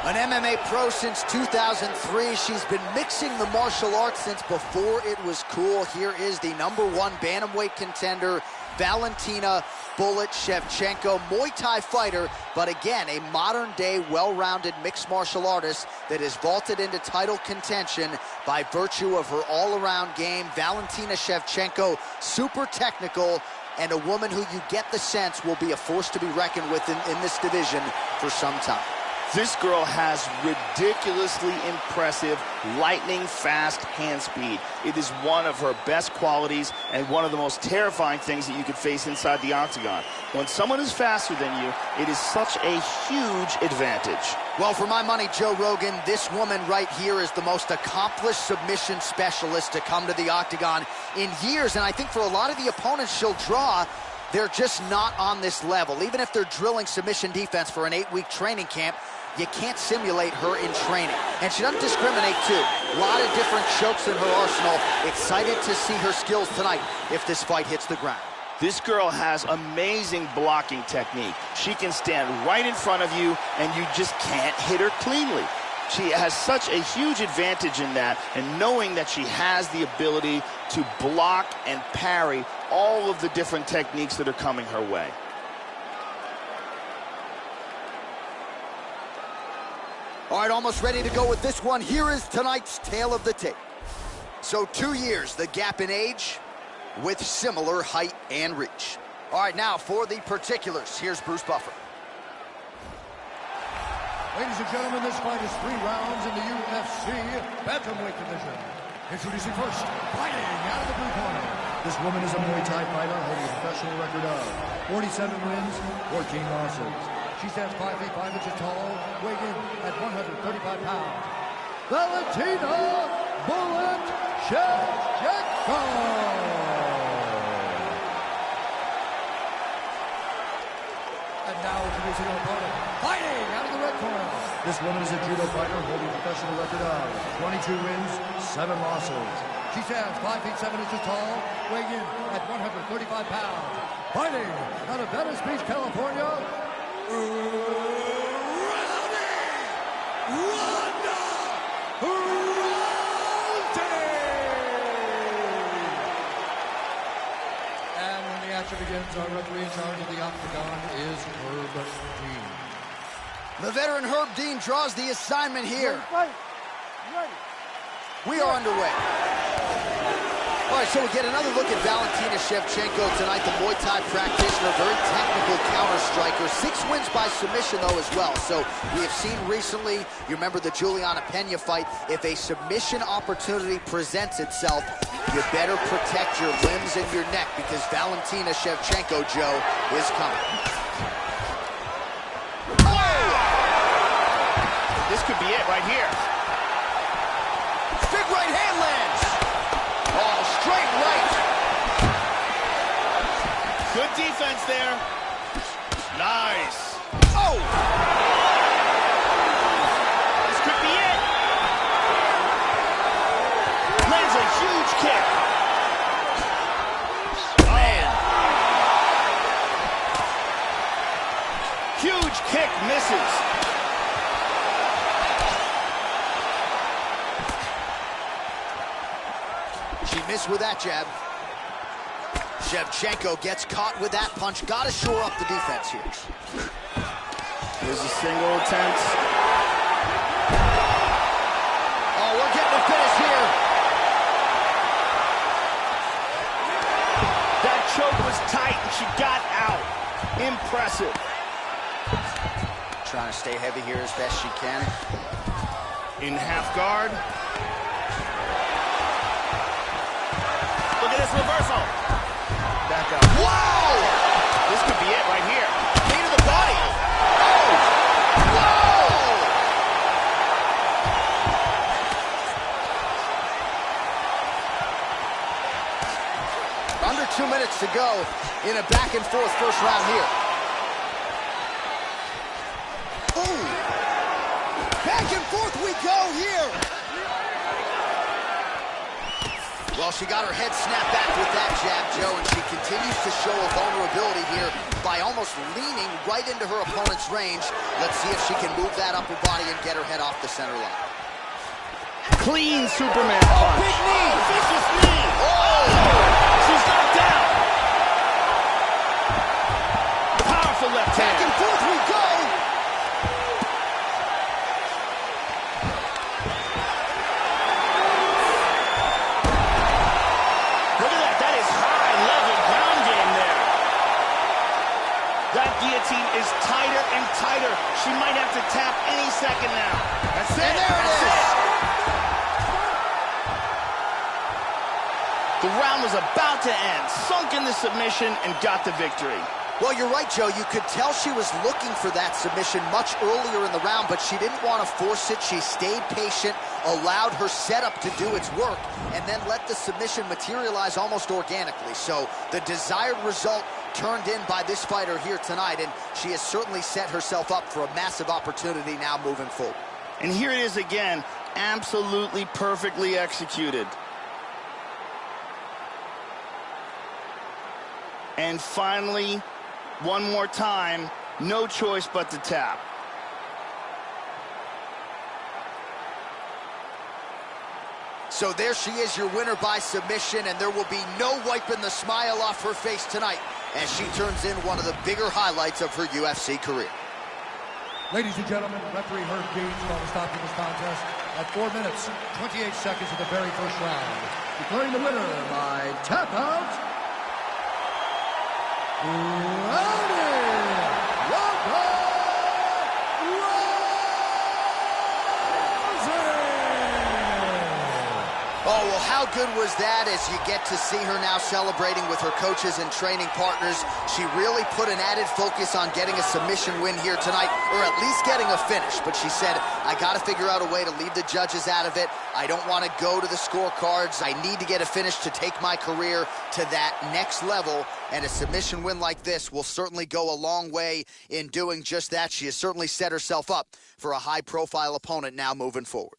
An MMA pro since 2003, she's been mixing the martial arts since before it was cool. Here is the #1 bantamweight contender, Valentina Bullet Shevchenko, Muay Thai fighter, but again, a modern-day, well-rounded mixed martial artist that is vaulted into title contention by virtue of her all-around game. Valentina Shevchenko, super technical, and a woman who you get the sense will be a force to be reckoned with in this division for some time. This girl has ridiculously impressive, lightning-fast hand speed. It is one of her best qualities and one of the most terrifying things that you could face inside the octagon. When someone is faster than you, it is such a huge advantage. Well, for my money, Joe Rogan, this woman right here is the most accomplished submission specialist to come to the octagon in years, and I think for a lot of the opponents she'll draw, they're just not on this level. Even if they're drilling submission defense for an 8-week training camp, you can't simulate her in training. And she doesn't discriminate, too. A lot of different chokes in her arsenal. Excited to see her skills tonight if this fight hits the ground. This girl has amazing blocking technique. She can stand right in front of you, and you just can't hit her cleanly. She has such a huge advantage in that, and knowing that she has the ability to block and parry all of the different techniques that are coming her way. All right, almost ready to go with this one. Here is tonight's tale of the tape. So 2 years, the gap in age with similar height and reach. All right, now for the particulars, here's Bruce Buffer. Ladies and gentlemen, this fight is 3 rounds in the UFC bantamweight division. Introducing first, fighting out of the blue corner. This woman is a Muay Thai fighter holding a professional record of 47 wins, 14 losses. She stands 5 feet 5 inches tall, weighing in at 135 pounds. Valentina Bullet Shevchenko. And now introducing her opponent, fighting out of the red corner. This woman is a judo fighter holding a professional record of 22 wins, 7 losses. She stands 5 feet 7 inches tall, weighing in at 135 pounds. Fighting out of Venice Beach, California, Rowdy! Ronda Rousey! And when the action begins, our referee in charge of the octagon is Herb Dean. The veteran Herb Dean draws the assignment here. We are underway. All right, so we get another look at Valentina Shevchenko tonight, the Muay Thai practitioner, very technical counter striker. 6 wins by submission, though, as well. So we have seen recently, you remember the Juliana Pena fight, if a submission opportunity presents itself, you better protect your limbs and your neck because Valentina Shevchenko, Joe, is coming. This could be it right here. Big right hand lands. Oh, straight right. Good defense there. Nice. Oh! This could be it. Lands a huge kick. Man. Huge kick misses. She missed with that jab. Shevchenko gets caught with that punch. Got to shore up the defense here. Here's a single attempt. Oh, we're getting a finish here. That choke was tight and she got out. Impressive. Trying to stay heavy here as best she can. In half guard. Look at this reversal. Back up. Wow! This could be it right here. Knee to the body. Under 2 minutes to go in a back-and-forth first round here. Ooh! Back and forth we go here! Well, she got her head snapped back with that jab, Joe, and she continues to show a vulnerability here by almost leaning right into her opponent's range. Let's see if she can move that upper body and get her head off the center line. Clean Superman punch. Big knee! Vicious knee! Oh! She's knocked down. Powerful left hand. Back and forth we go! Look at that. That is high-level ground game there. That guillotine is tighter and tighter. She might have to tap any second now. That's it. And there it That's is. it. The round was about to end. Sunk in the submission and got the victory. Well, you're right, Joe. You could tell she was looking for that submission much earlier in the round, but she didn't want to force it. She stayed patient, allowed her setup to do its work, and then let the submission materialize almost organically. So the desired result turned in by this fighter here tonight, and she has certainly set herself up for a massive opportunity now moving forward. And here it is again, absolutely perfectly executed. And finally, one more time, no choice but to tap. So there she is, your winner by submission, and there will be no wiping the smile off her face tonight as she turns in one of the bigger highlights of her UFC career. Ladies and gentlemen, referee Herb Dean's going to stop this contest at 4 minutes, 28 seconds of the very first round. Declaring the winner by tap out, Rowdy! Oh, well, how good was that as you get to see her now celebrating with her coaches and training partners. She really put an added focus on getting a submission win here tonight, or at least getting a finish. But she said, I got to figure out a way to leave the judges out of it. I don't want to go to the scorecards. I need to get a finish to take my career to that next level. And a submission win like this will certainly go a long way in doing just that. She has certainly set herself up for a high-profile opponent now moving forward.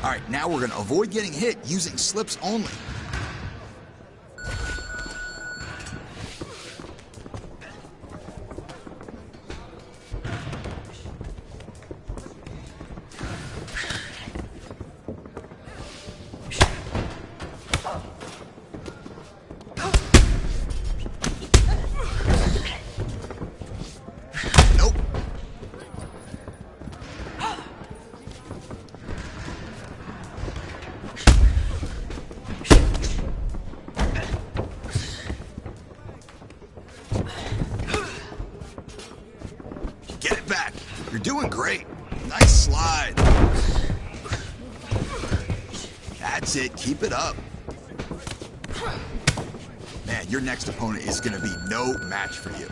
All right, now we're gonna avoid getting hit using slips only. Nope. Get it back. You're doing great. Nice slide. That's it. Keep it up. Man, your next opponent is going to be no match for you.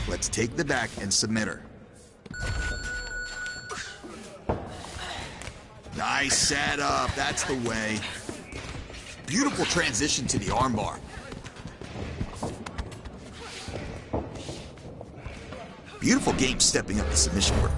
Let's take the back and submit her. Nice setup. That's the way. Beautiful transition to the armbar. Beautiful game stepping up the submission work.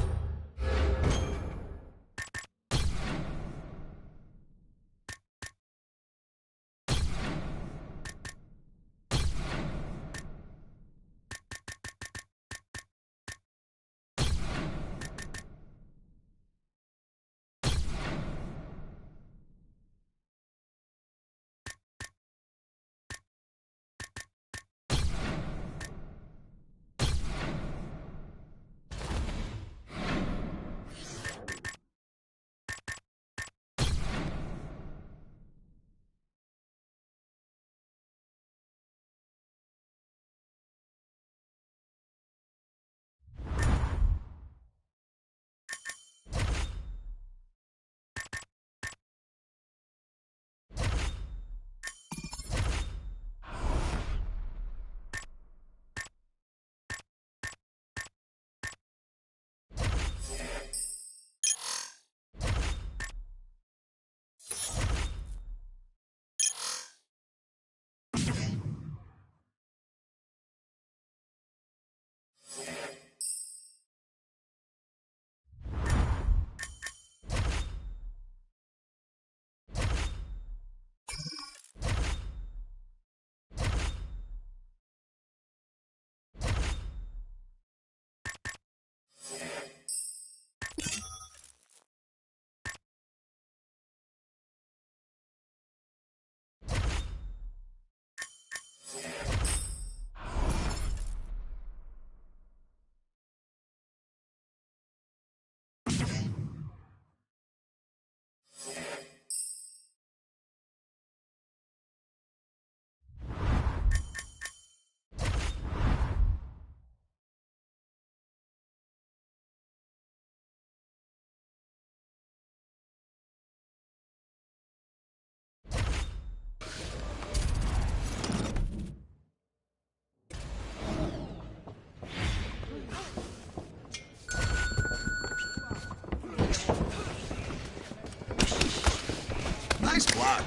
Nice block.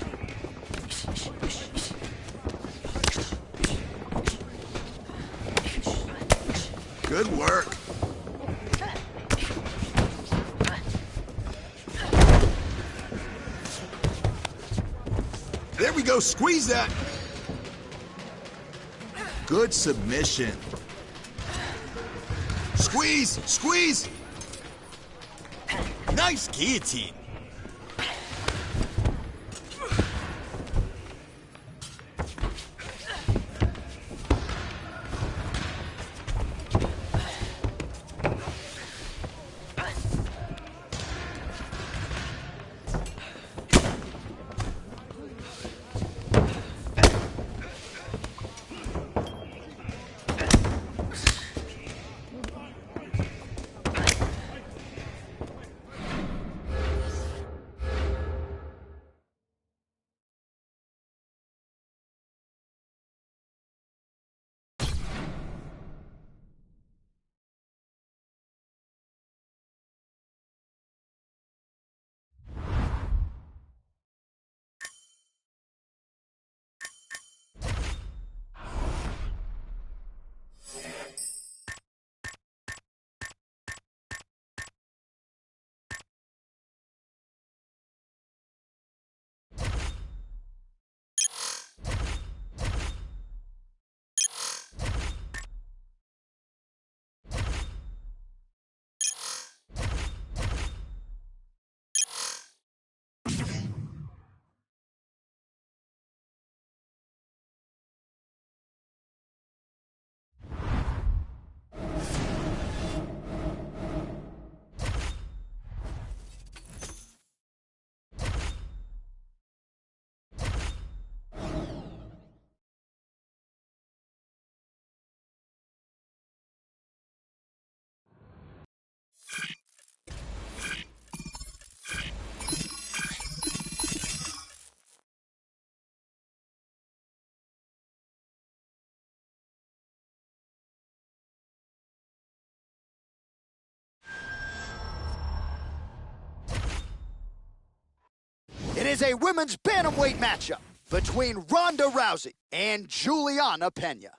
Good work. There we go, squeeze that. Good submission. Squeeze, squeeze. Nice guillotine. It is a women's bantamweight matchup between Ronda Rousey and Juliana Pena.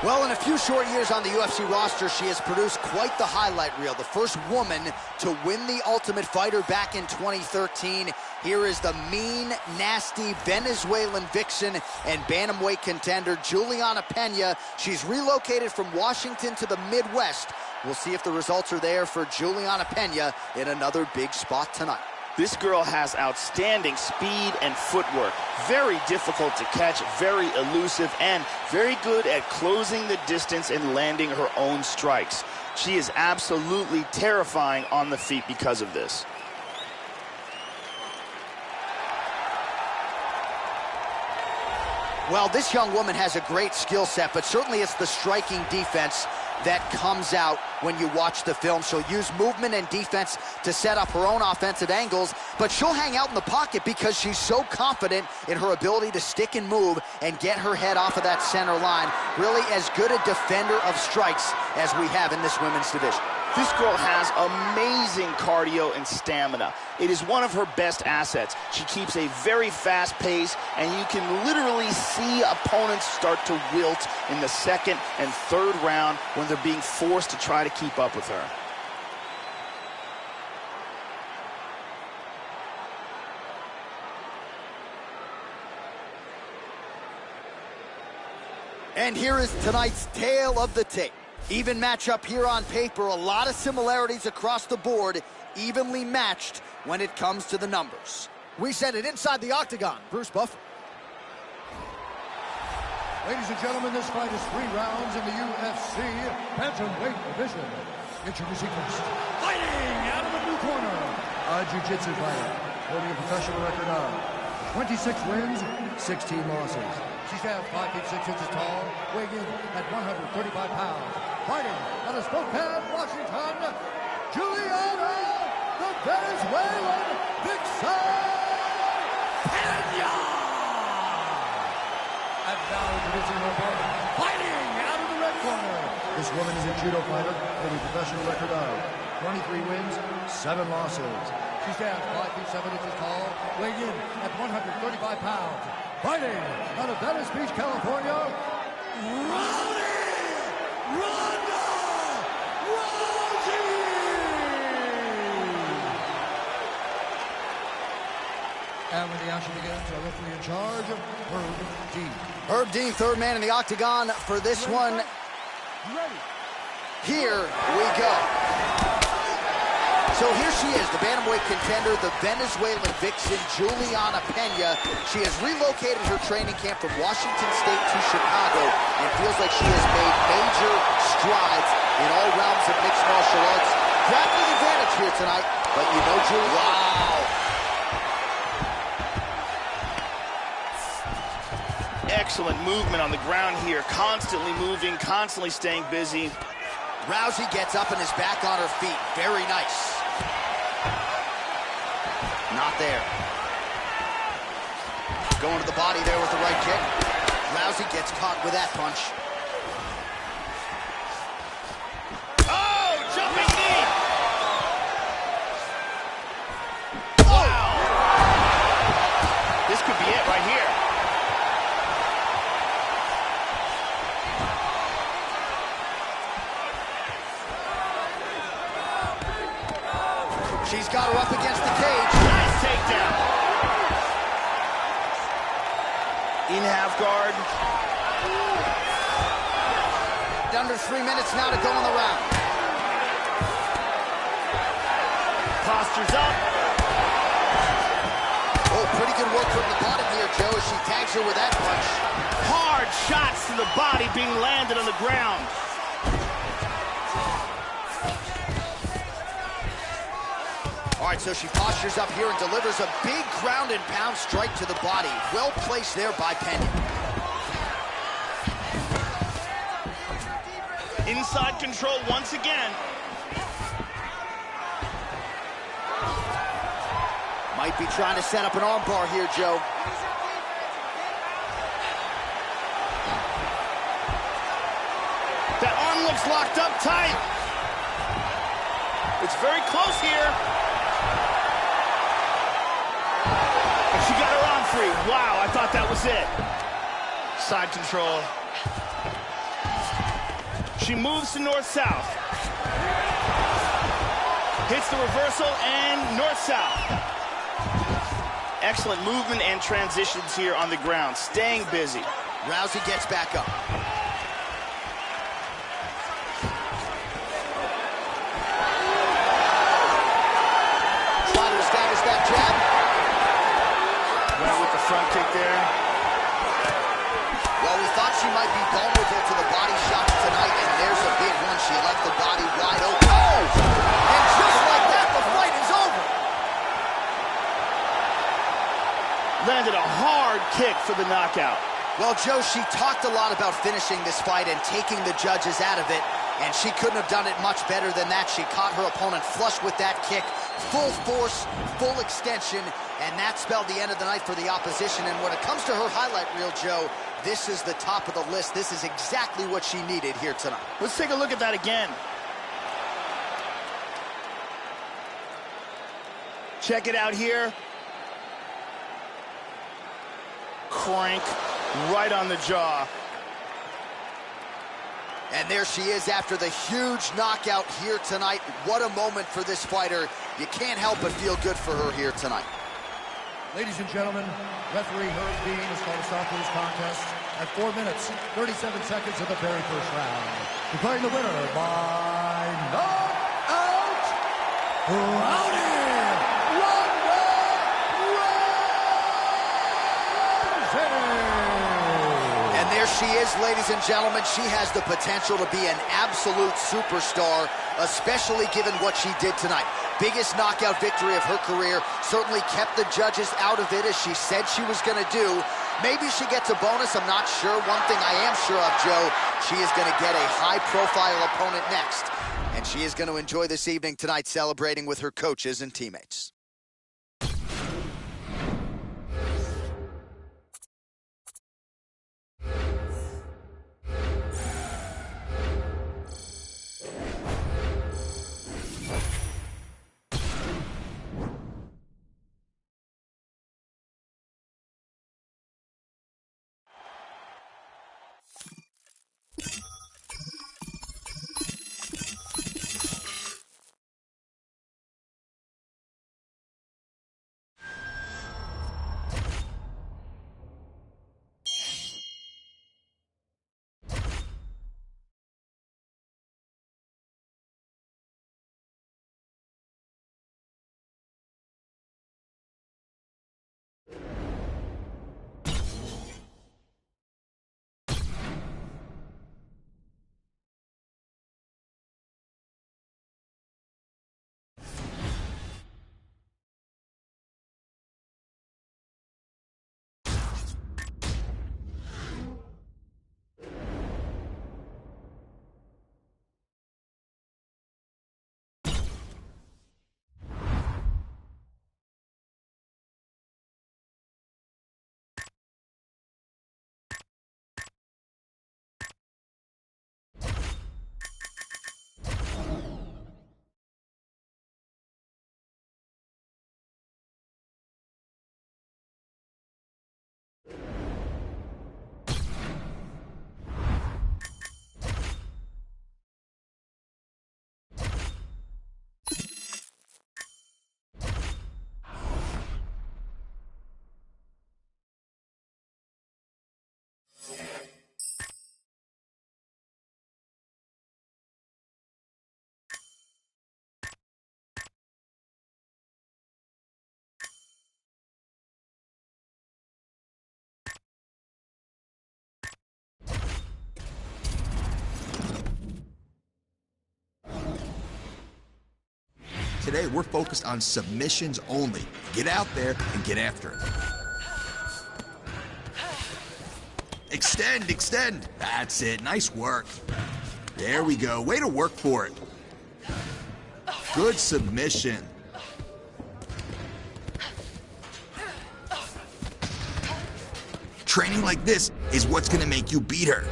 Well, in a few short years on the UFC roster, she has produced quite the highlight reel. The first woman to win the Ultimate Fighter back in 2013. Here is the mean, nasty Venezuelan vixen and bantamweight contender Juliana Pena. She's relocated from Washington to the Midwest. We'll see if the results are there for Juliana Pena in another big spot tonight. This girl has outstanding speed and footwork. Very difficult to catch, very elusive, and very good at closing the distance and landing her own strikes. She is absolutely terrifying on the feet because of this. Well, this young woman has a great skill set, but certainly it's the striking defense that comes out when you watch the film. She'll use movement and defense to set up her own offensive angles, but she'll hang out in the pocket because she's so confident in her ability to stick and move and get her head off of that center line. Really as good a defender of strikes as we have in this women's division. This girl has amazing cardio and stamina. It is one of her best assets. She keeps a very fast pace, and you can literally see opponents start to wilt in the second and third round when they're being forced to try to keep up with her. And here is tonight's tale of the tape. Even matchup here on paper, a lot of similarities across the board, evenly matched when it comes to the numbers. We send it inside the octagon. Bruce Buffer. Ladies and gentlemen, this fight is 3 rounds in the UFC bantamweight division. Introducing first, fighting out of the blue corner, a jiu-jitsu fighter, holding a professional record of 26 wins, 16 losses. She stands 5 feet 6 inches tall, weighing in at 135 pounds. Fighting out of Spokane, Washington, Juliana, the Venezuelan vixen, Pena! And now introducing her opponent, fighting out of the red corner, This woman is a judo fighter with a professional record of 23 wins, 7 losses. She stands 5 feet 7 inches tall, weighing in at 135 pounds. Fighting out of Venice Beach, California, Rowdy! Ronda Rousey! And when the action begins, our referee in charge, Herb Dean. Herb Dean, third man in the octagon for this one. Here we go. So here she is, the bantamweight contender, the Venezuelan vixen, Juliana Pena. She has relocated her training camp from Washington State to Chicago and feels like she has made major strides in all realms of mixed martial arts. Grappling advantage here tonight, but you know, Julie, wow. Excellent movement on the ground here, constantly moving, constantly staying busy. Rousey gets up and is back on her feet. Very nice. Not there. Going to the body there with the right kick. Rousey gets caught with that punch. Oh, jumping knee! Wow! This could be it right here. She's got her up against the cage. Nice takedown. In half guard. Under 3 minutes now to go in the round. Postures up. Oh, pretty good work from the bottom here, Joe, as she tags her with that punch. Hard shots to the body being landed on the ground. All right, so she postures up here and delivers a big ground and pound strike to the body. Well placed there by Pena. Inside control once again. Might be trying to set up an armbar here, Joe. That arm looks locked up tight. It's very close here. And she got her arm free. Wow, I thought that was it. Side control. She moves to north-south. Hits the reversal and north-south. Excellent movement and transitions here on the ground. Staying busy. Rousey gets back up. Trying to establish that jab. Went with the front kick there. Well, we thought she might be vulnerable to the body shots tonight, and there's a big one. She left the body wide open. Oh! And just like that, the fight is over. Landed a hard kick for the knockout. Well, Joe, she talked a lot about finishing this fight and taking the judges out of it, and she couldn't have done it much better than that. She caught her opponent flush with that kick, full force, full extension, and that spelled the end of the night for the opposition. And when it comes to her highlight reel, Joe, this is the top of the list. This is exactly what she needed here tonight. Let's take a look at that again. Check it out here. Crank right on the jaw. And there she is after the huge knockout here tonight. What a moment for this fighter. You can't help but feel good for her here tonight. Ladies and gentlemen, referee Herb Dean has called a stop to this contest at 4 minutes, 37 seconds of the very first round. Declaring the winner by knockout, Rowdy! And there she is, ladies and gentlemen. She has the potential to be an absolute superstar, especially given what she did tonight. Biggest knockout victory of her career. Certainly kept the judges out of it, as she said she was going to do. Maybe she gets a bonus, I'm not sure. One thing I am sure of, Joe, she is going to get a high-profile opponent next. And she is going to enjoy this evening tonight, celebrating with her coaches and teammates. Today, we're focused on submissions only. Get out there and get after it. Extend, extend. That's it. Nice work. There we go. Way to work for it. Good submission. Training like this is what's going to make you beat her.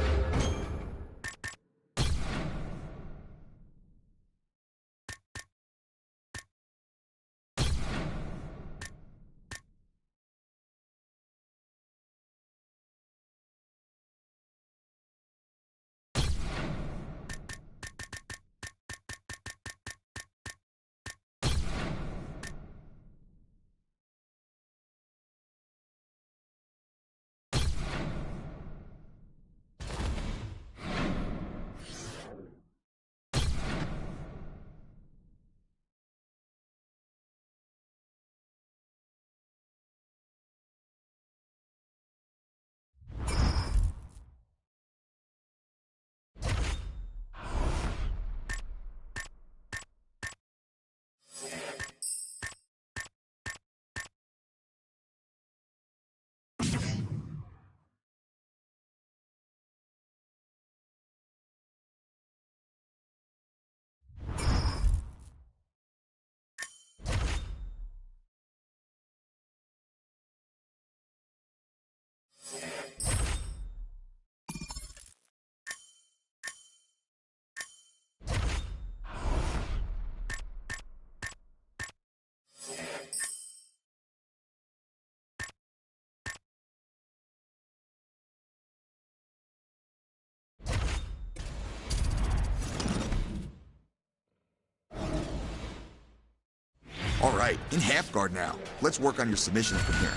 All right, in half guard now. Let's work on your submissions from here.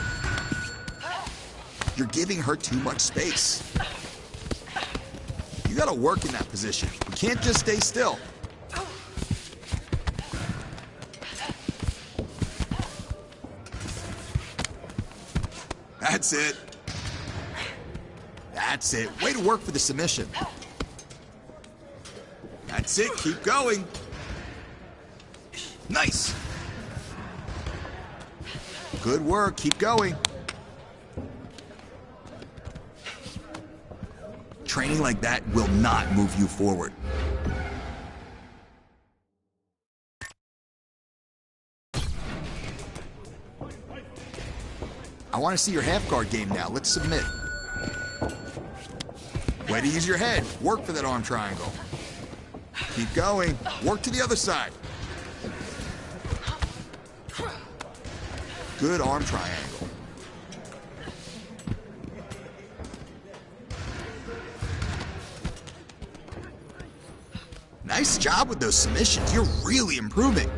You're giving her too much space. You gotta work in that position. You can't just stay still. That's it. That's it. Way to work for the submission. That's it. Keep going. Nice. Good work. Keep going. Training like that will not move you forward. I want to see your half guard game now. Let's submit. Way to use your head. Work for that arm triangle. Keep going. Work to the other side. Good arm triangle. Nice job with those submissions. You're really improving.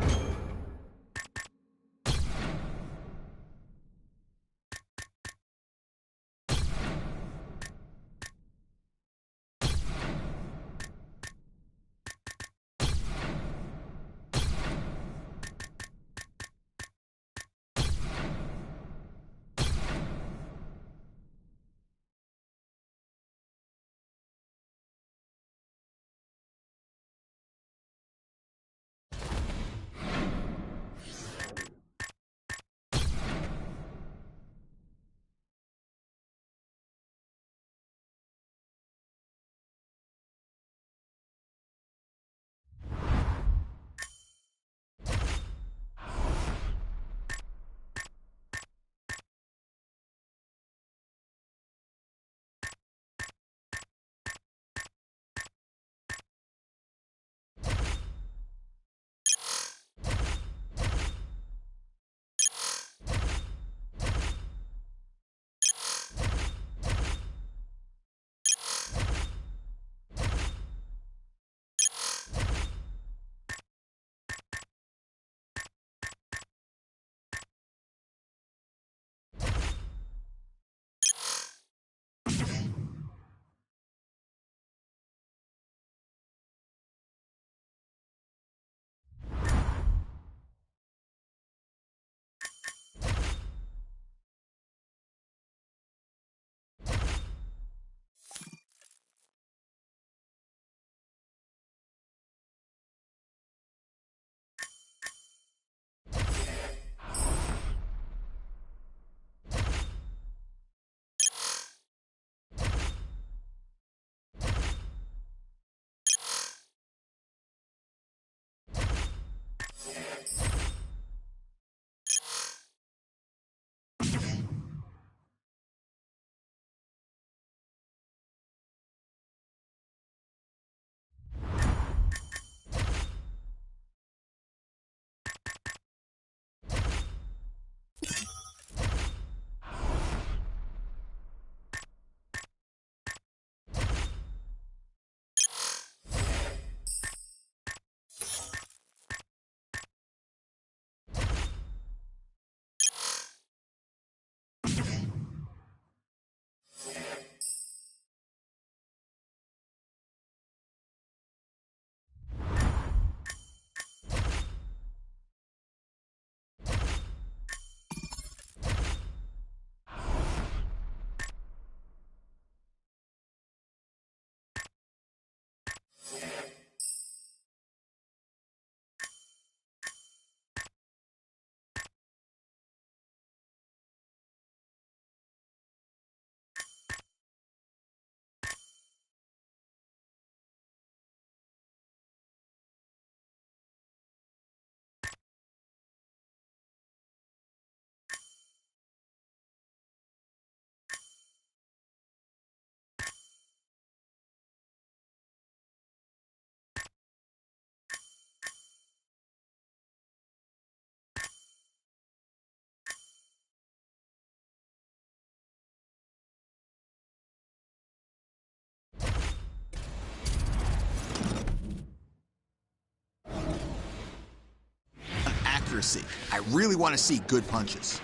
accuracy. I really want to see good punches.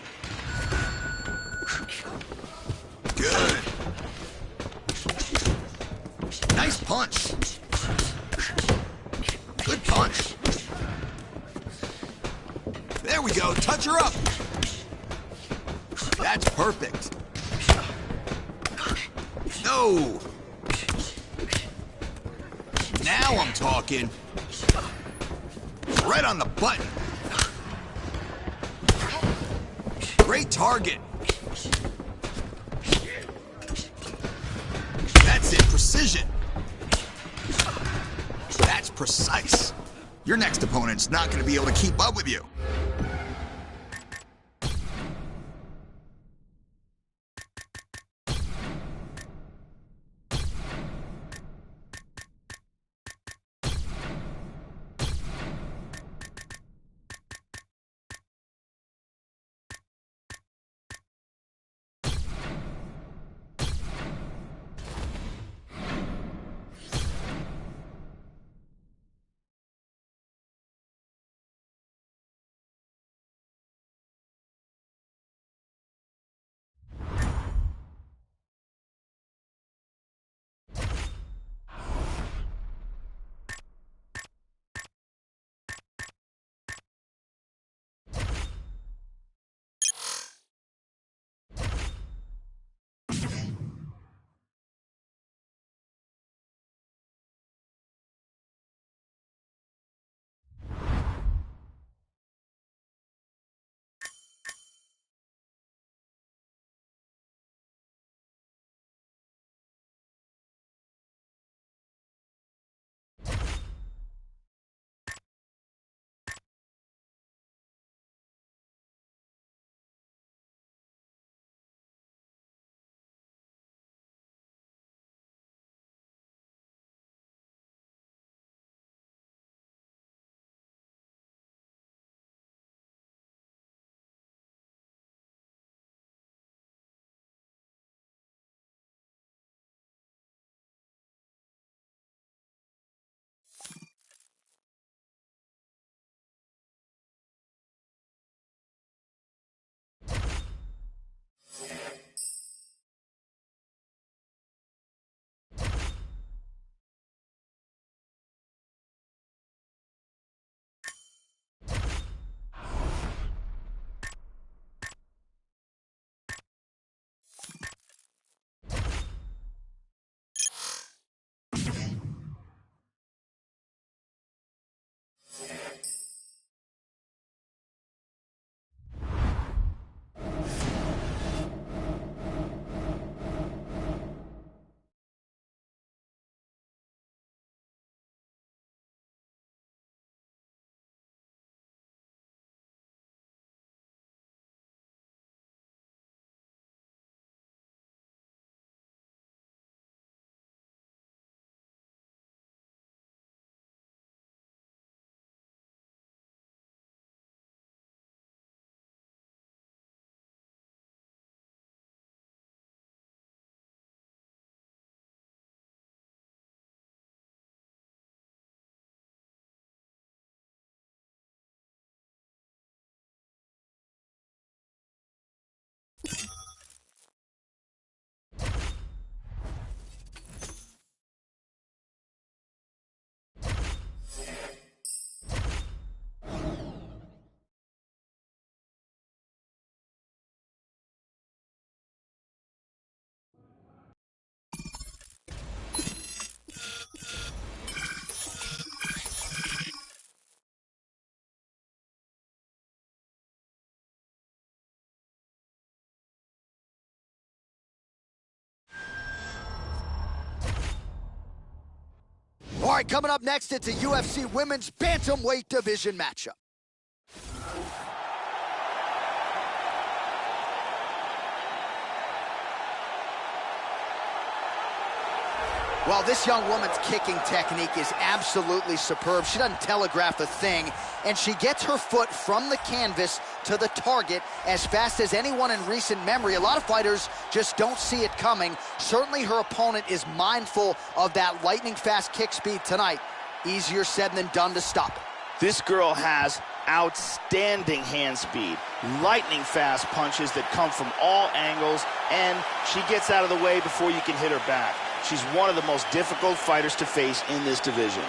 Good. Nice punch. Good punch. There we go. Touch her up. That's perfect. No. Now I'm talking. Right on the button. Great target. That's it, precision. That's precise. Your next opponent's not going to be able to keep up with you. All right, coming up next, it's a UFC Women's Bantamweight Division matchup. Well, this young woman's kicking technique is absolutely superb. She doesn't telegraph a thing, and she gets her foot from the canvas to the target as fast as anyone in recent memory. A lot of fighters just don't see it coming. Certainly her opponent is mindful of that lightning-fast kick speed tonight. Easier said than done to stop it. This girl has Outstanding hand speed, lightning fast punches that come from all angles, and she gets out of the way before you can hit her back. She's one of the most difficult fighters to face in this division.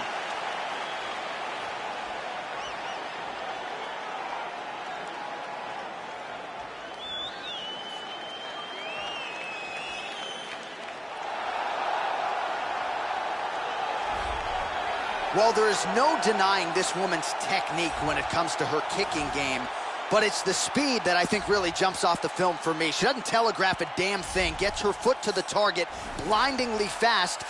Well, there is no denying this woman's technique when it comes to her kicking game, but it's the speed that I think really jumps off the film for me. She doesn't telegraph a damn thing, gets her foot to the target blindingly fast.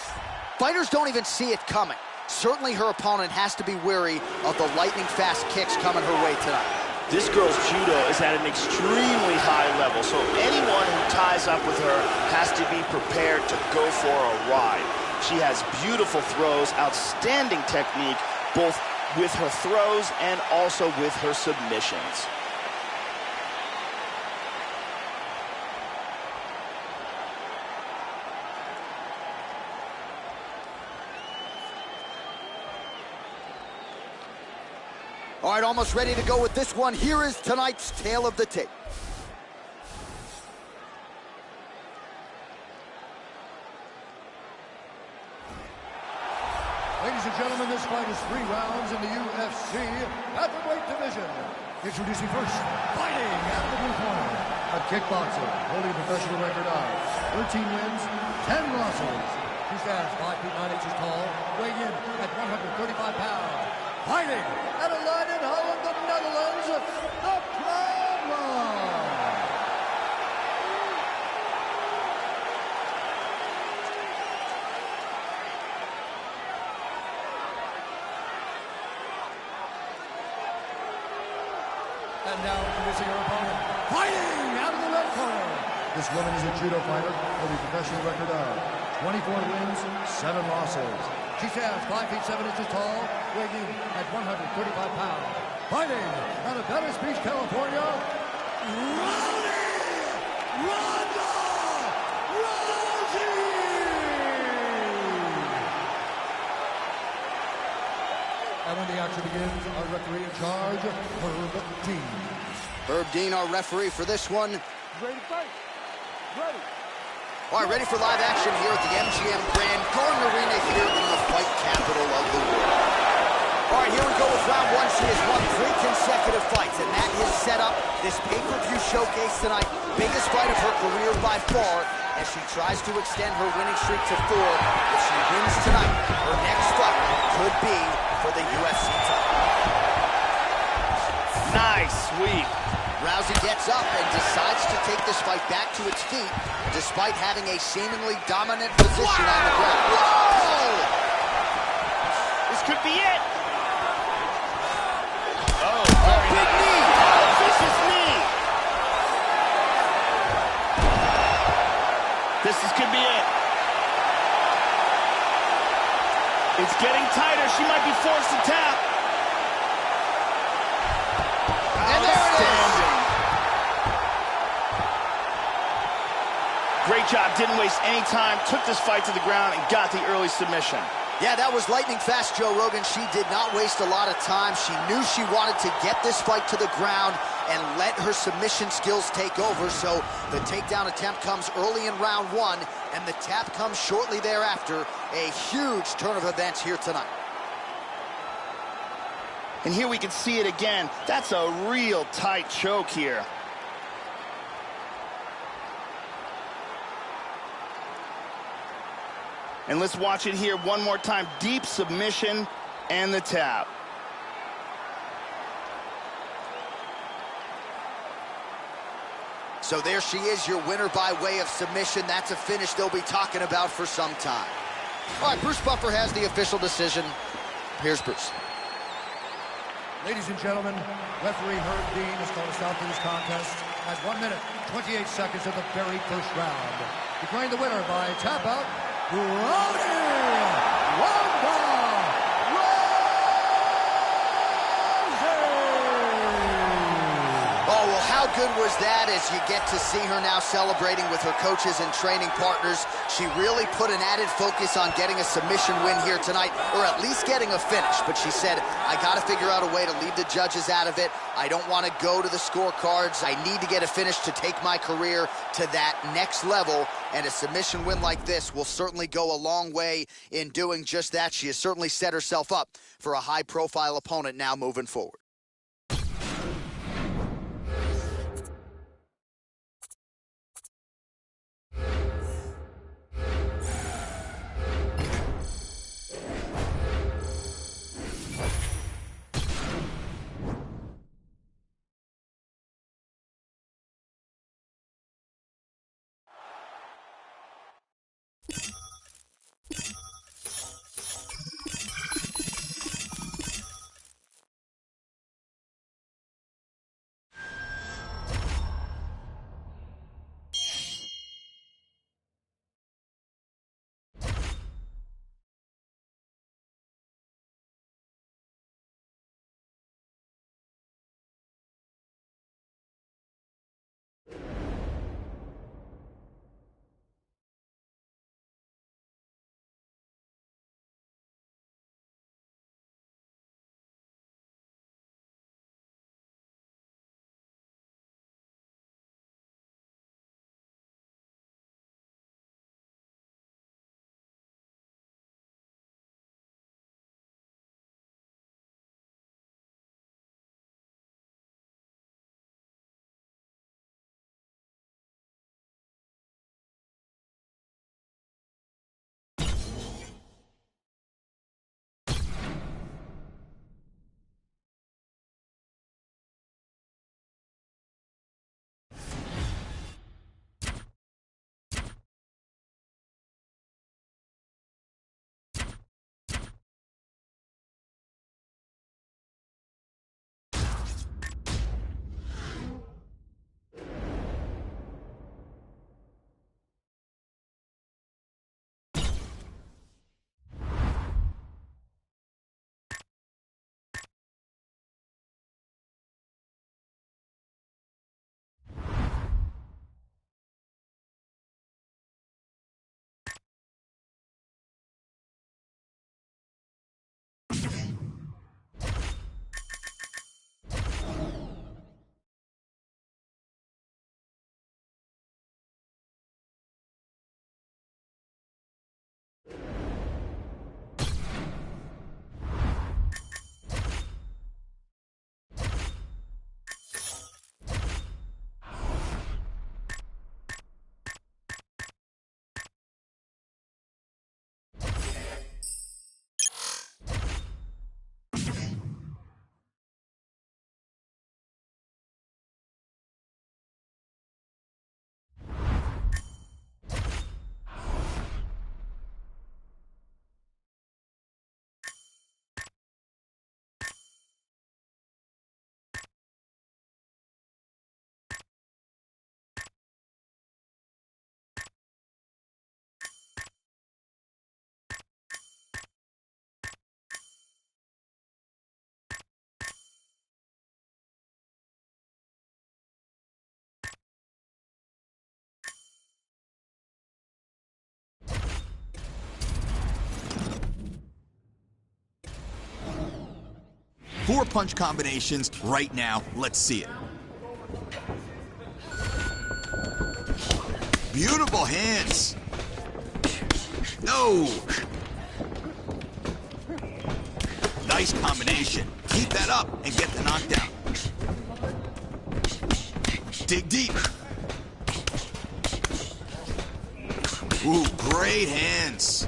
Fighters don't even see it coming. Certainly her opponent has to be wary of the lightning fast kicks coming her way tonight. This girl's judo is at an extremely high level, so anyone who ties up with her has to be prepared to go for a ride. She has beautiful throws, outstanding technique, both with her throws and also with her submissions. All right, almost ready to go with this one. Here is tonight's tale of the tape. Ladies and gentlemen, this fight is 3 rounds in the UFC Featherweight division. Introducing first, fighting out of the blue corner, a kickboxer holding a professional record of 13 wins, 10 losses. He stands 5 feet 9 inches tall, weighing in at 135 pounds. Fighting out of Leiden, Holland, the Netherlands, the Problem. And now introducing her opponent, fighting out of the red corner. This woman is a judo fighter with a professional record of 24 wins, 7 losses. She stands 5 feet 7 inches tall, weighing in at 135 pounds. Fighting out of Venice Beach, California, Rowdy! Rowdy! And when the action begins, our referee in charge, Herb Dean. Herb Dean, our referee for this one. Ready to fight? Ready. All right, ready for live action here at the MGM Grand Garden Arena here in the fight capital of the world. All right, here we go with round 1. She has won 3 consecutive fights, and that has set up this pay-per-view showcase tonight. Biggest fight of her career by far, as she tries to extend her winning streak to 4. If she wins tonight, her next fight could be for the UFC title. Nice sweep. Rousey gets up and decides to take this fight back to its feet, despite having a seemingly dominant position on the ground. Whoa! This could be it. Oh, Big knee! vicious knee. This could be it. It's getting tighter. She might be forced to tap. And there it is! Great job, didn't waste any time, took this fight to the ground and got the early submission. Yeah, that was lightning fast, Joe Rogan. She did not waste a lot of time. She knew she wanted to get this fight to the ground and let her submission skills take over. So the takedown attempt comes early in round 1, and the tap comes shortly thereafter. A huge turn of events here tonight. And here we can see it again. That's a real tight choke here. And let's watch it here one more time. Deep submission and the tap. So there she is, your winner by way of submission. That's a finish they'll be talking about for some time. All right, Bruce Buffer has the official decision. Here's Bruce. Ladies and gentlemen, referee Herb Dean has called a stop to this contest at 1 minute, 28 seconds of the very first round. Declaring the winner by tap out, Rowdy! Oh, well, how good was that as you get to see her now celebrating with her coaches and training partners? She really put an added focus on getting a submission win here tonight, or at least getting a finish. But she said, I got to figure out a way to leave the judges out of it. I don't want to go to the scorecards. I need to get a finish to take my career to that next level. And a submission win like this will certainly go a long way in doing just that. She has certainly set herself up for a high-profile opponent now moving forward. Four punch combinations right now. Let's see it. Beautiful hands. No. Nice combination. Keep that up and get the knockdown. Dig deep. Ooh, great hands.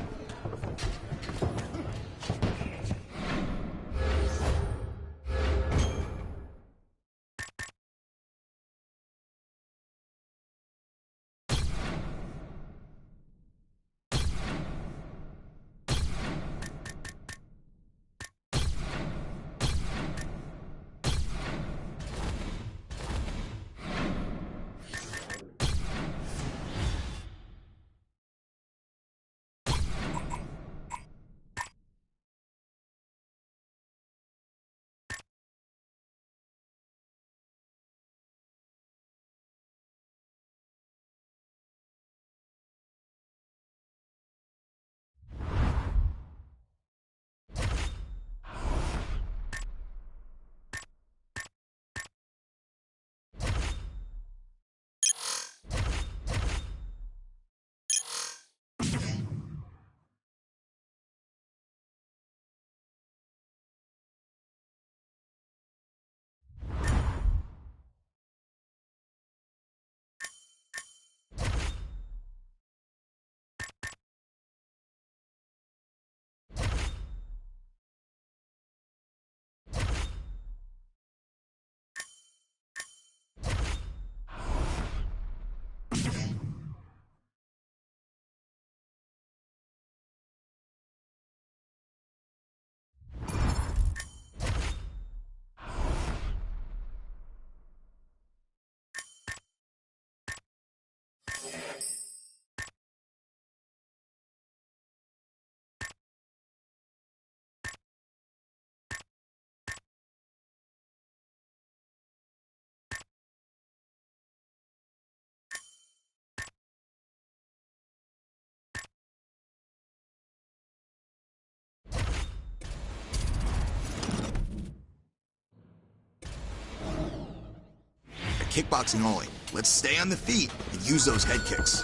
kickboxing only. Let's stay on the feet and use those head kicks.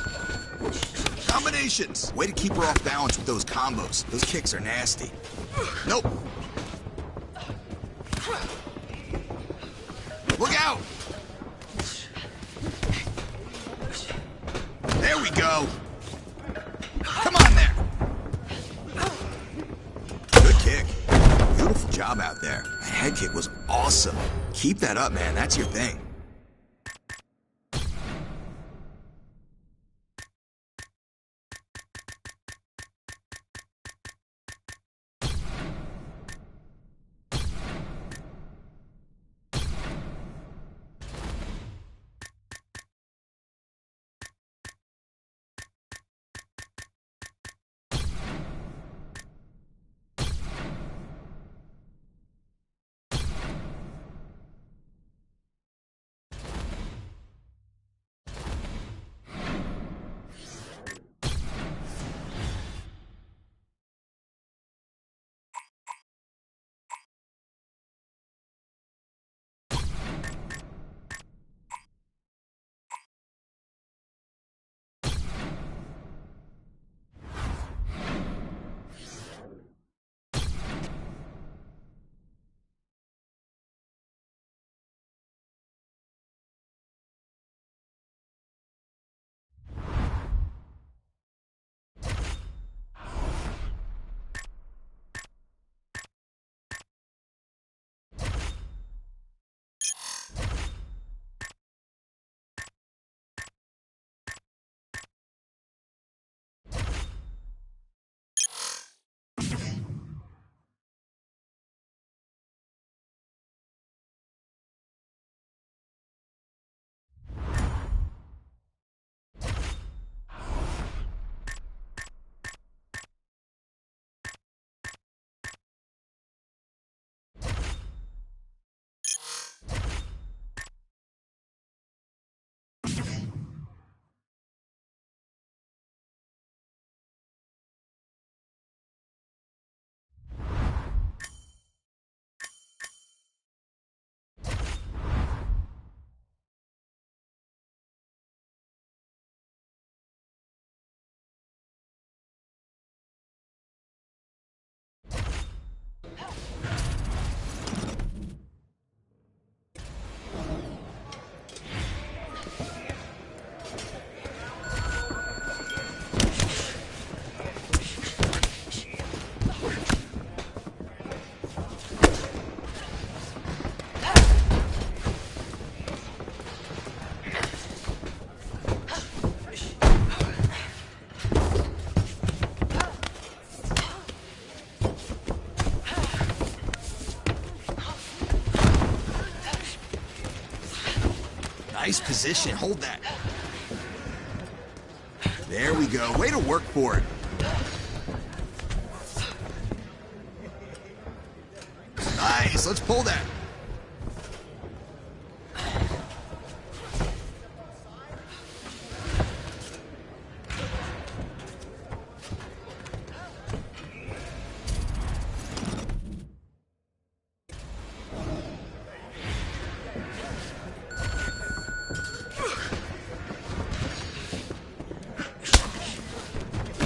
Combinations! Way to keep her off balance with those combos. Those kicks are nasty. Nope. Look out! There we go. Come on there. Good kick. Beautiful job out there. That head kick was awesome. Keep that up, man. That's your thing. Nice position. Hold that. There we go. Way to work for it. Nice. Let's pull that.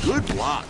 Good block.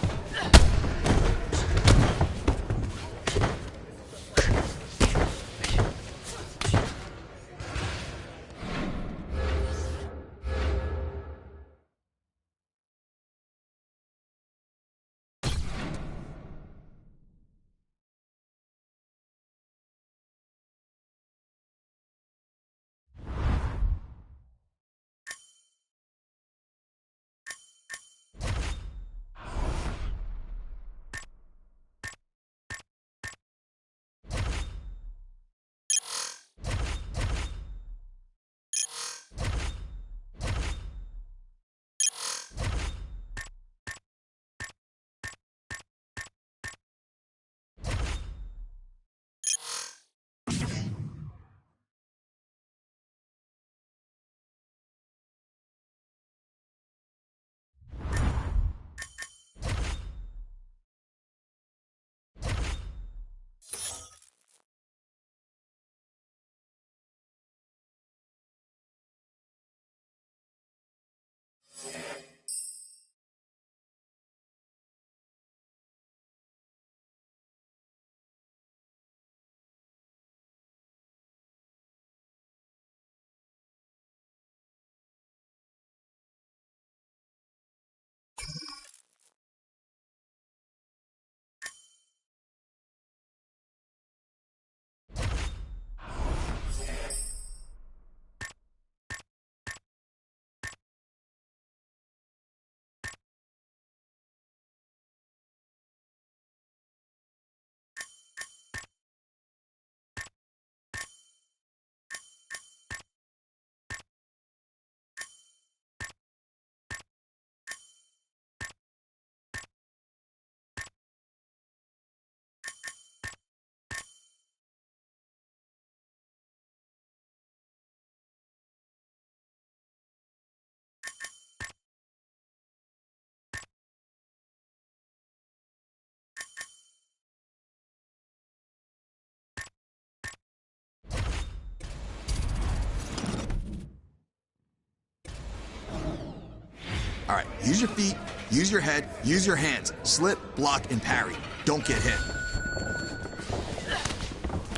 All right, use your feet, use your head, use your hands. Slip, block, and parry. Don't get hit.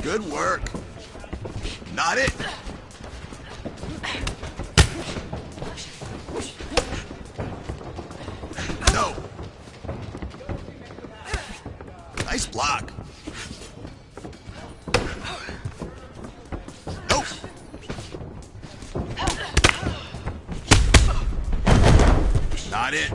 Good work. Not it. No. Nice block. Nope. Not it.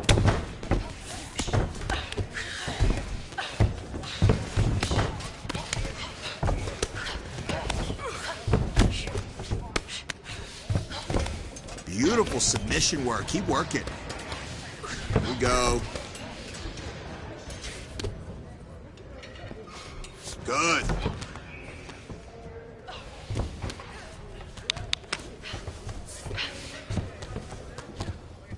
Beautiful submission work. Keep working. Here we go. Good.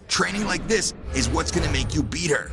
Training like this is what's going to make you beat her.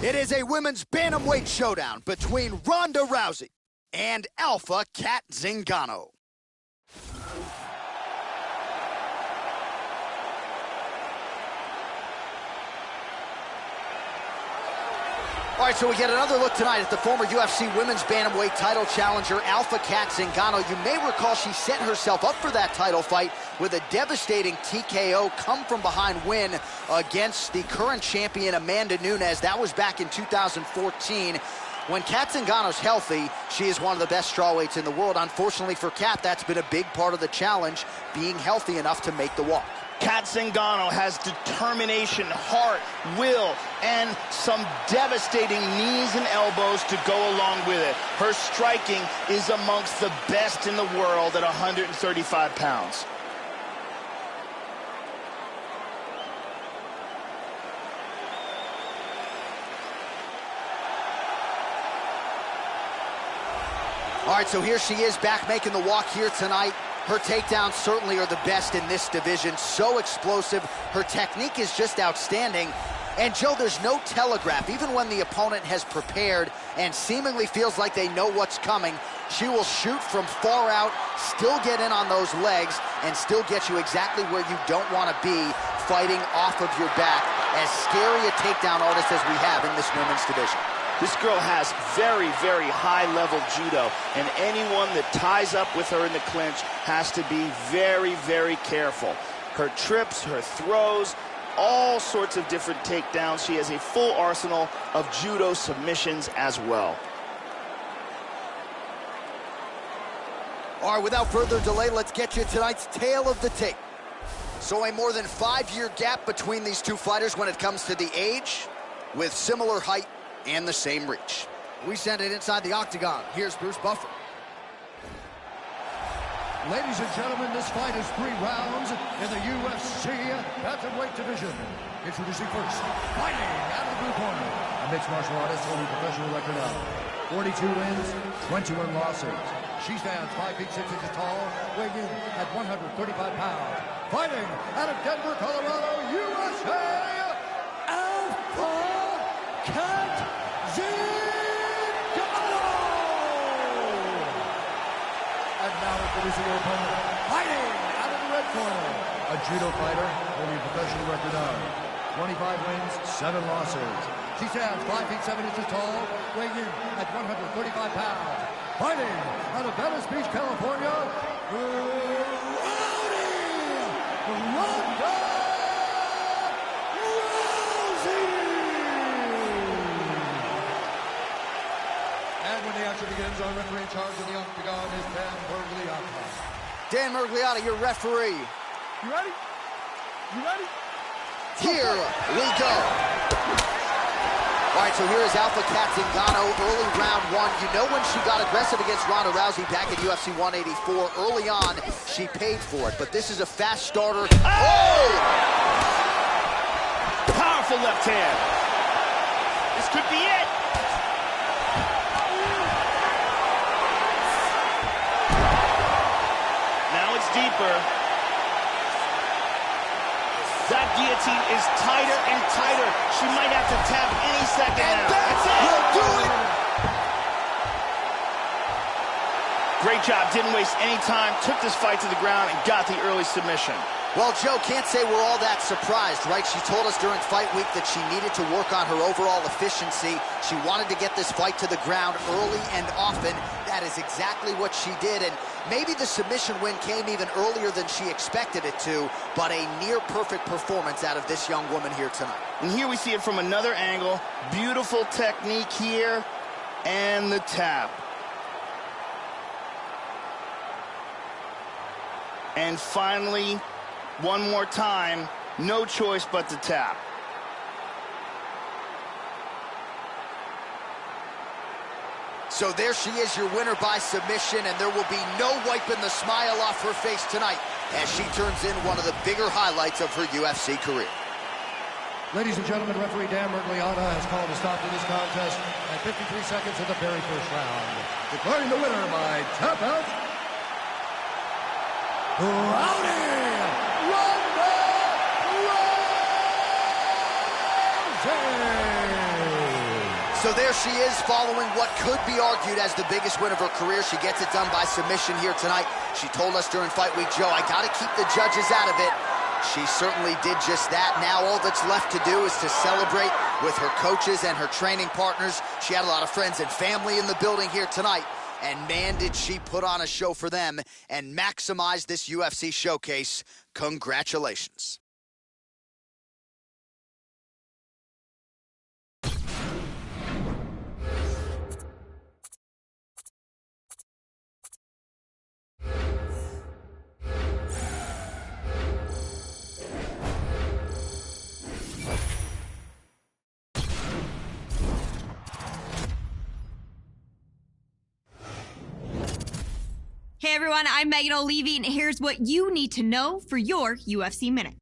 It is a women's bantamweight showdown between Ronda Rousey and Alpha Cat Zingano. All right, so we get another look tonight at the former UFC Women's Bantamweight title challenger, Alpha Cat Zingano. You may recall she set herself up for that title fight with a devastating TKO come-from-behind win against the current champion, Amanda Nunes. That was back in 2014. When Cat Zingano's healthy, she is one of the best strawweights in the world. Unfortunately for Cat, that's been a big part of the challenge, being healthy enough to make the walk. Cat Zingano has determination, heart, will, and some devastating knees and elbows to go along with it. Her striking is amongst the best in the world at 135 pounds. All right, so here she is back making the walk here tonight. Her takedowns certainly are the best in this division. So explosive. Her technique is just outstanding. And, Joe, there's no telegraph. Even when the opponent has prepared and seemingly feels like they know what's coming, she will shoot from far out, still get in on those legs, and still get you exactly where you don't want to be, fighting off of your back. as scary a takedown artist as we have in this women's division. This girl has very, very high-level judo, and anyone that ties up with her in the clinch has to be very, very careful. Her trips, her throws, all sorts of different takedowns. She has a full arsenal of judo submissions as well. All right, without further delay, let's get you tonight's tale of the tape. So a more than 5-year gap between these two fighters when it comes to the age, with similar height and the same reach. We send it inside the octagon. Here's Bruce Buffer. Ladies and gentlemen, this fight is 3 rounds in the UFC bantamweight division. Introducing first, fighting out of the blue corner, a mixed martial artist holding a professional record of 42 wins, 21 losses. She stands 5 feet 6 inches tall, weighing in at 135 pounds. Fighting out of Denver, Colorado, USA, Alpha Cat Zingano! And now introducing your opponent, fighting out of the red corner, a judo fighter holding a professional record of 25 wins, 7 losses. She stands 5 feet 7 inches tall, weighing in at 135 pounds. Fighting out of Venice Beach, California, Rowdy! Ronda Rousey! And when the action begins, our referee in charge of the octagon is Dan Mergliotta. Dan Mergliotta, your referee. You ready? You ready? Here we go. All right, so here is Alpha Cat Zingano, early round 1. You know when she got aggressive against Ronda Rousey back at UFC 184, early on, she paid for it. But this is a fast starter. Oh! Powerful left hand. This could be it. Now it's deeper. That guillotine is tighter and tighter. She might have to tap any second now. That's it! We'll do it! Great job. Didn't waste any time. Took this fight to the ground and got the early submission. Well, Joe, can't say we're all that surprised, right? She told us during fight week that she needed to work on her overall efficiency. She wanted to get this fight to the ground early and often. That is exactly what she did, and maybe the submission win came even earlier than she expected it to, but a near-perfect performance out of this young woman here tonight. And here we see it from another angle. Beautiful technique here, and the tap. And finally, one more time, no choice but to tap. So there she is, your winner by submission, and there will be no wiping the smile off her face tonight as she turns in one of the bigger highlights of her UFC career. Ladies and gentlemen, referee Dan Mergliotta has called a stop to this contest at 53 seconds of the very first round. Declaring the winner by tap out, Rowdy Ronda Rousey! So there she is, following what could be argued as the biggest win of her career. She gets it done by submission here tonight. She told us during fight week, Joe, I got to keep the judges out of it. She certainly did just that. Now all that's left to do is to celebrate with her coaches and her training partners. She had a lot of friends and family in the building here tonight. And man, did she put on a show for them and maximize this UFC showcase. Congratulations. Hey everyone, I'm Megan O'Leary, and here's what you need to know for your UFC Minute.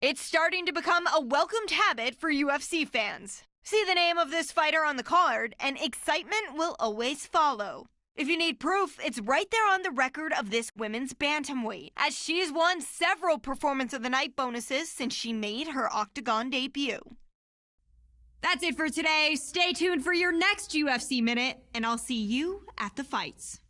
It's starting to become a welcomed habit for UFC fans. See the name of this fighter on the card, and excitement will always follow. If you need proof, it's right there on the record of this women's bantamweight, as she's won several Performance of the Night bonuses since she made her Octagon debut. That's it for today. Stay tuned for your next UFC Minute, and I'll see you at the fights.